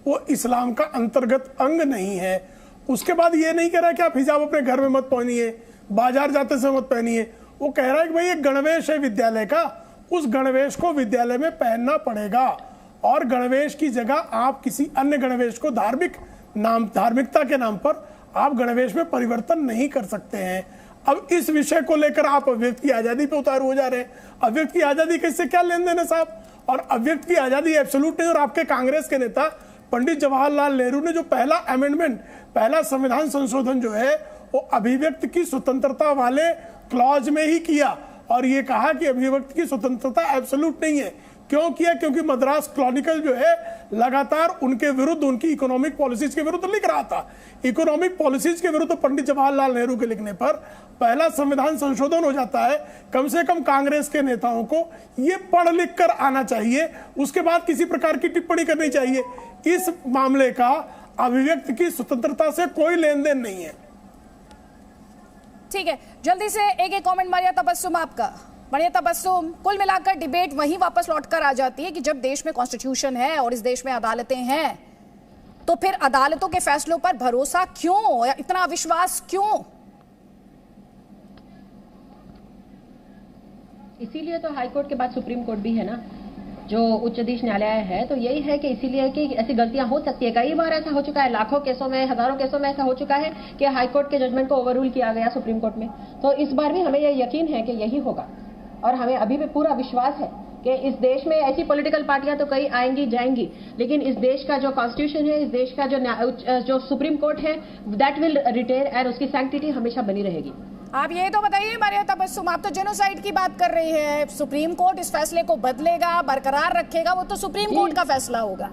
वो इस्लाम का अंतर्गत अंग नहीं है। उसके बाद ये नहीं कह रहा कि आप हिजाब अपने घर में मत पहनिए, बाजार जाते समय मत पहनिए। वो कह रहा है कि भाई एक गणवेश है विद्यालय का, उस गणवेश को विद्यालय में पहनना पड़ेगा और गणवेश की जगह आप किसी अन्य गणवेश को धार्मिकता के नाम पर आप गणवेश में परिवर्तन नहीं कर सकते हैं। अब इस विषय को लेकर आप अभिव्यक्ति की आजादी पे उतारू हो जा रहे हैं। अभिव्यक्ति की आजादी का इससे क्या लेन देन है साहब? और अभिव्यक्ति की आजादी एब्सोल्यूट नहीं। और आपके कांग्रेस के नेता पंडित जवाहरलाल नेहरू ने जो पहला अमेंडमेंट, पहला संविधान संशोधन जो है वो अभिव्यक्ति की स्वतंत्रता वाले क्लॉज में ही किया और ये कहा कि अभिव्यक्ति की स्वतंत्रता एब्सोल्यूट नहीं है। क्यों किया? क्योंकि मद्रास क्रॉनिकल जो है लगातार उनके विरुद्ध, उनकी इकोनॉमिक पॉलिसीज के विरुद्ध लिख रहा था। इकोनॉमिक पॉलिसीज के विरुद्ध पंडित जवाहरलाल नेहरू के लिखने पर पहला संविधान संशोधन हो जाता है। कम से कम कांग्रेस के नेताओं को ये पढ़ लिख कर आना चाहिए, उसके बाद किसी प्रकार की टिप्पणी करनी चाहिए। इस मामले का अभिव्यक्ति की स्वतंत्रता से कोई लेन देन नहीं है। ठीक है, जल्दी से एक कमेंट मारिया तबस्सुम आपका। बढ़िया तबस्सुम, कुल मिलाकर डिबेट वहीं वापस लौटकर आ जाती है कि जब देश में कॉन्स्टिट्यूशन है और इस देश में अदालतें हैं तो फिर अदालतों के फैसलों पर भरोसा क्यों या इतना अविश्वास क्यों? इसीलिए तो हाई कोर्ट के बाद सुप्रीम कोर्ट भी है ना, जो उच्चतम न्यायालय है। तो यही है कि इसीलिए कि ऐसी गलतियां हो सकती है। कई बार ऐसा हो चुका है, लाखों केसों में, हजारों केसों में ऐसा हो चुका है कि हाई कोर्ट के जजमेंट को ओवररूल किया गया सुप्रीम कोर्ट में। तो इस बार भी हमें यह यकीन है कि यही होगा और हमें अभी भी पूरा विश्वास है कि इस देश में ऐसी पॉलिटिकल पार्टियां तो कई आएंगी जाएंगी, लेकिन इस देश का जो कॉन्स्टिट्यूशन है, इस देश का जो सुप्रीम कोर्ट है, दैट विल रिटेन एंड उसकी सैंक्टिटी हमेशा बनी रहेगी। आप ये तो बताइए मारिया तबस्सुम, आप तो जेनोसाइड की बात कर रही है। सुप्रीम कोर्ट इस फैसले को बदलेगा, बरकरार रखेगा, वो तो सुप्रीम कोर्ट का फैसला होगा।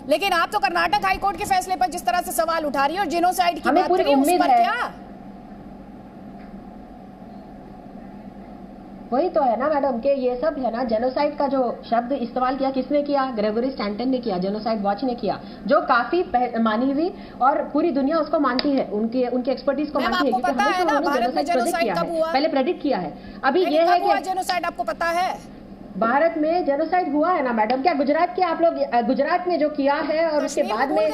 लेकिन आप तो कर्नाटक हाई कोर्ट के फैसले पर जिस तरह से सवाल उठा रही है और जेनोसाइड की बात कर रही है, उस पर क्या? वही तो है ना मैडम कि ये सब है ना, जेनोसाइड का जो शब्द इस्तेमाल किया किसने किया? ग्रेगोरी स्टैंटन ने किया, जेनोसाइड वॉच ने किया, जो काफी मानी हुई और पूरी दुनिया उसको मानती है, उनके एक्सपर्टीज को मानती है, क्योंकि हमेशा जेनोसाइड पहले प्रेडिक्ट किया है। अभी ये है कि जेनोसाइड आपको पता है भारत में जेनोसाइड हुआ है ना मैडम? क्या गुजरात के आप लोग, गुजरात में जो किया है और उसके बाद में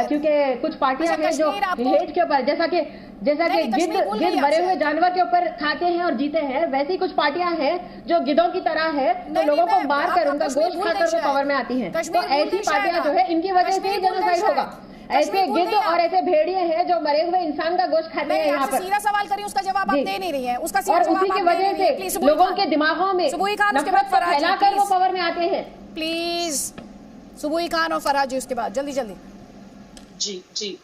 क्योंकि कुछ पार्टियां हैं जो हेट के ऊपर, जैसा कि गिद्ध मरे हुए जानवर के ऊपर खाते हैं और जीते हैं, वैसे ही कुछ पार्टियां हैं जो गिद्धों की तरह है, तो लोगों को मार कर उनका गोश्त खाकर वो पावर में आती हैं। तो ऐसी पार्टियां जो है इनकी वजह से ही जेनोसाइड होगा। ऐसे गिद्ध और ऐसे भेड़िए हैं जो मरे हुए इंसान का गोश्त खाते हैं यहाँ पर। सीधा सवाल करिए, उसका जवाब आप दे नहीं रही है। उसका और उसी की वजह से लोगों के दिमागों में नफरत फैलाकर वो पावर में आते हैं। प्लीज सुबुई खान और फराज जी उसके बाद, जल्दी जल्दी। जी जी,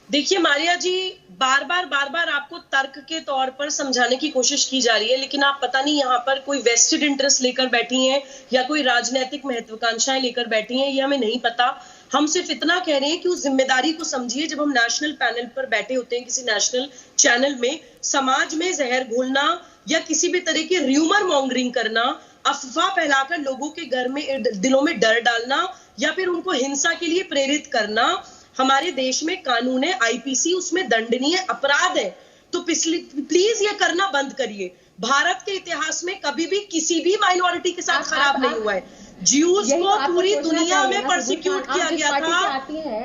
देखिए मारिया जी, बार बार आपको तर्क के तौर पर समझाने की कोशिश की जा रही है, लेकिन आप पता नहीं यहाँ पर कोई वेस्टेड इंटरेस्ट लेकर बैठी हैं या कोई राजनीतिक महत्वाकांक्षाएं लेकर बैठी हैं, ये हमें नहीं पता। हम सिर्फ इतना कह रहे हैं कि उस जिम्मेदारी को समझिए। जब हम नेशनल पैनल पर बैठे होते हैं किसी नेशनल चैनल में, समाज में जहर घोलना या किसी भी तरह की र्यूमर मॉन्गरिंग करना, अफवाह फैलाकर लोगों के घर में दिलों में डर डालना या फिर उनको हिंसा के लिए प्रेरित करना, हमारे देश में कानून है, आईपीसी, उसमें दंडनीय अपराध है। तो प्लीज ये करना बंद करिए। भारत के इतिहास में कभी भी किसी भी माइनॉरिटी के साथ खराब नहीं हुआ है। ज्यूज को पूरी दुनिया में परसिक्यूट किया गया था।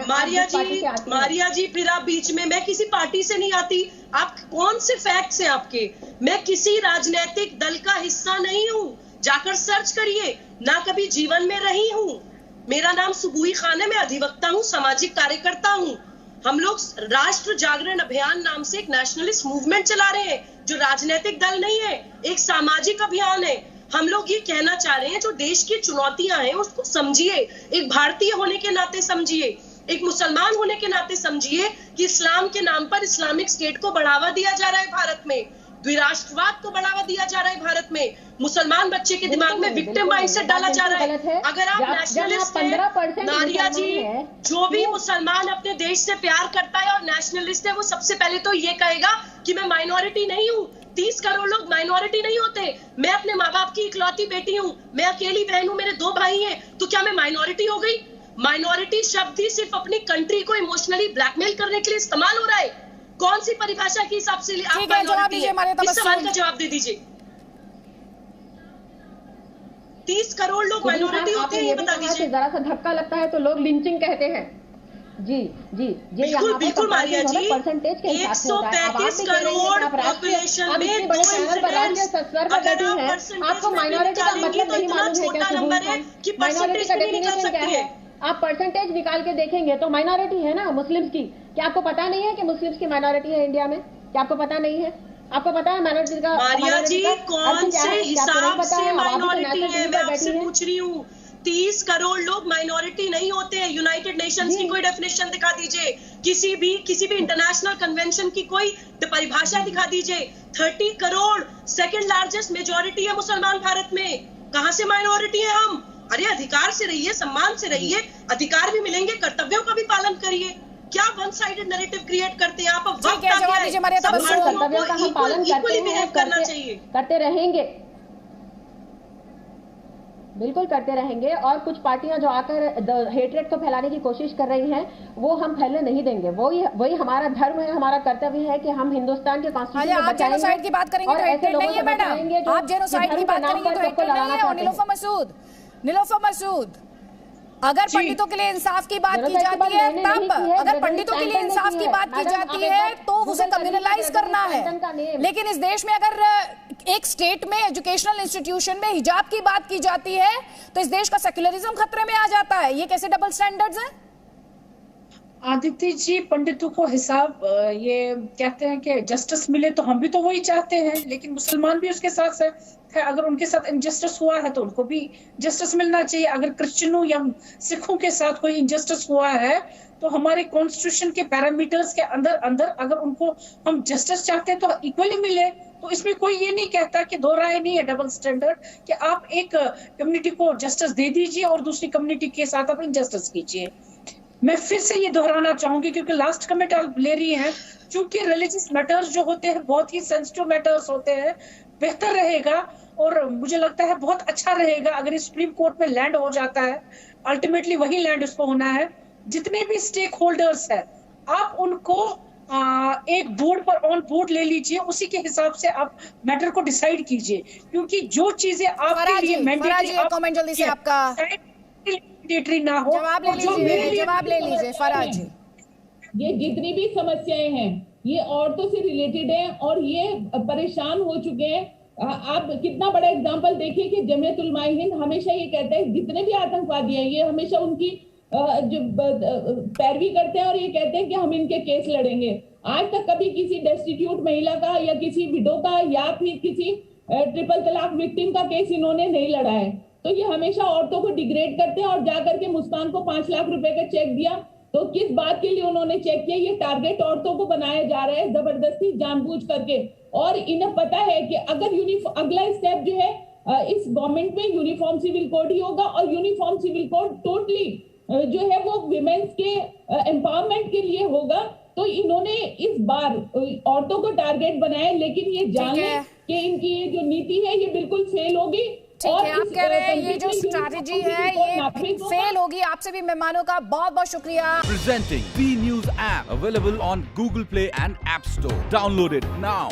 मारिया जी फिर आप बीच में, मैं किसी पार्टी से नहीं आती। आप कौन से फैक्ट्स हैं आपके? मैं किसी राजनीतिक दल का हिस्सा नहीं हूँ, जाकर सर्च करिए। ना कभी जीवन में रही हूँ। मेरा नाम सुबुई खान है, मैं अधिवक्ता हूँ, सामाजिक कार्यकर्ता हूँ। हम लोग राष्ट्र जागरण अभियान नाम से एक नेशनलिस्ट मूवमेंट चला रहे हैं, जो राजनीतिक दल नहीं है, एक सामाजिक अभियान है। हम लोग ये कहना चाह रहे हैं, जो देश की चुनौतियां हैं उसको समझिए, एक भारतीय होने के नाते समझिए, एक मुसलमान होने के नाते समझिए कि इस्लाम के नाम पर इस्लामिक स्टेट को बढ़ावा दिया जा रहा है भारत में, द्विराष्ट्रवाद को बढ़ावा दिया जा रहा है भारत में, मुसलमान बच्चे के दिमाग में विक्टिम माइंडसेट डाला जा रहा है। अगर आप नेशनलिस्ट हैं नारिया जी, जो भी मुसलमान अपने देश से प्यार करता है और नेशनलिस्ट है, वो सबसे पहले तो ये कहेगा कि मैं माइनॉरिटी नहीं हूँ। 30 करोड़ लोग माइनॉरिटी नहीं होते। मैं अपने माँ बाप की इकलौती बेटी हूँ, मैं अकेली बहन हूँ, मेरे 2 भाई हैं, तो क्या मैं माइनॉरिटी हो गई? माइनॉरिटी शब्द ही सिर्फ अपनी कंट्री को इमोशनली ब्लैकमेल करने के लिए इस्तेमाल हो रहा है। कौन सी परिभाषा के हिसाब से आप माइनॉरिटी हैं? इस सवाल का जवाब दे दीजिए। 30 करोड़ लोग माइनॉरिटी होते हैं, ये बता दीजिए। जरा सा धक्का लगता है तो लोग लिंचिंग कहते हैं। जी जी, बिल्कुल मारिया जी, 135 करोड़ पॉपुलेशन में 2 आपको माइनॉरिटी का मतलब नहीं मालूम है क्या? नंबर है कि परसेंटेज नहीं निकल सकती है। आप परसेंटेज निकाल के देखेंगे तो माइनॉरिटी है ना मुस्लिम्स की। क्या आपको पता नहीं है कि मुस्लिम्स की माइनॉरिटी है इंडिया में? क्या आपको पता नहीं है? आपको पता है माइनॉरिटी का? मारिया जी, कौन से हिसाब से माइनॉरिटी है मैं आपसे पूछ रही हूँ। 30 करोड़ लोग माइनॉरिटी नहीं होते हैं। यूनाइटेड नेशंस की कोई डेफिनेशन दिखा दीजिए, किसी भी इंटरनेशनल कन्वेंशन की कोई परिभाषा दिखा दीजिए। 30 करोड़ सेकंड लार्जेस्ट मेजॉरिटी है मुसलमान भारत में, कहां से माइनॉरिटी है हम? अरे अधिकार से रहिए, सम्मान से रहिए, अधिकार भी मिलेंगे, कर्तव्यों का भी पालन करिए। क्या वन साइडेड नैरेटिव क्रिएट करते हैं आप? वक्त कर्तव्यों का हम पालन करना चाहिए, करते रहेंगे, बिल्कुल करते रहेंगे। और कुछ पार्टियां जो आकर हेटरेट को फैलाने की कोशिश कर रही हैं, वो हम फैलने नहीं देंगे। वही हमारा धर्म है, हमारा कर्तव्य है कि हम हिंदुस्तान के कॉन्स्टिट्यूशन आप जेनोसाइड की बात करेंगे तो हेटरेट नहीं है मैडम। आप जेनोसाइड की बात करेंगे तो हेटरेट नहीं है। और नीलोफर मसूद, अगर पंडितों के लिए इंसाफ की बात की जाती है, तब अगर पंडितों के लिए इंसाफ की बात की जाती है तो उसे कम्युनलाइज करना है। लेकिन इस देश में अगर एक स्टेट में एजुकेशनल इंस्टीट्यूशन में हिजाब की बात की जाती है तो इस देश का सेक्युलरिज्म खतरे में आ जाता है। ये कैसे डबल स्टैंडर्ड्स हैं? आदित्य जी, पंडितों को हिसाब, ये कहते हैं कि जस्टिस मिले, तो हम भी तो वही चाहते हैं, लेकिन मुसलमान भी उसके साथ है। अगर उनके साथ इनजस्टिस हुआ है तो उनको भी जस्टिस मिलना चाहिए। अगर क्रिश्चियनों या सिखों के साथ कोई इनजस्टिस हुआ है तो हमारे कॉन्स्टिट्यूशन के पैरामीटर्स के अंदर अगर उनको हम जस्टिस चाहते हैं तो इक्वली मिले। तो इसमें कोई ये नहीं कहता कि दो राय नहीं है, डबल स्टैंडर्ड, कि आप एक कम्युनिटी को जस्टिस दे दीजिए और दूसरी कम्युनिटी के साथ आप इनजस्टिस कीजिए। मैं फिर से ये दोहराना चाहूंगी क्योंकि लास्ट कमेंट आप ले रही हैं, चूंकि रिलीजियस मैटर्स जो होते हैं बहुत ही सेंसिटिव मैटर्स होते हैं, बेहतर रहेगा और मुझे लगता है बहुत अच्छा रहेगा अगर सुप्रीम कोर्ट में लैंड हो जाता है। अल्टीमेटली वही लैंड उसको होना है। जितने भी स्टेक होल्डर्स है आप उनको एक बोर्ड पर ऑन बोर्ड ले लीजिए, उसी के हिसाब से आप मैटर को डिसाइड कीजिए, क्योंकि जो चीजें आपके लिए मैंडेटरी, कमेंट जल्दी से आपका मैंडेटरी ना हो। जवाब ले लीजिए फराज जी। ये जितनी भी समस्याएं हैं ये औरतों से रिलेटेड है और ये परेशान हो चुके हैं। आप कितना बड़ा एग्जांपल देखिए कि जमीयत उलमा हिंद हमेशा ये कहता है, जितने भी आतंकवादी हैं ये हमेशा उनकी जो पैरवी करते हैं और ये कहते हैं कि हम इनके केस लड़ेंगे। आज तक कभी किसी डेस्टिट्यूट महिला का या किसी विडो का या फिर किसी ट्रिपल तलाक विक्टिम का केस इन्होंने नहीं लड़ा है। तो ये हमेशा औरतों को डिग्रेड करते हैं। और जाकर के मुस्कान को 5 लाख रुपए का चेक दिया, तो किस बात के लिए उन्होंने चेक किया? ये टारगेट औरतों को बनाया जा रहा है जबरदस्ती, जानबूझ करके। और इन्हें पता है कि अगर अगला स्टेप जो है इस गवर्नमेंट में यूनिफॉर्म सिविल कोड ही होगा, और यूनिफॉर्म सिविल कोड टोटली जो है वो विमेन्स के एम्पावरमेंट के लिए होगा। तो इन्होंने इस बार औरतों को टारगेट बनाया, लेकिन ये जान लें कि इनकी ये जो नीति है ये बिल्कुल फेल होगी। ठीक है, आप कह रहे हैं ये जो स्ट्रैटेजी है ये फेल होगी। आपसे भी मेहमानों का बहुत बहुत शुक्रिया। Presenting B News app available on Google Play and App Store. Download it now.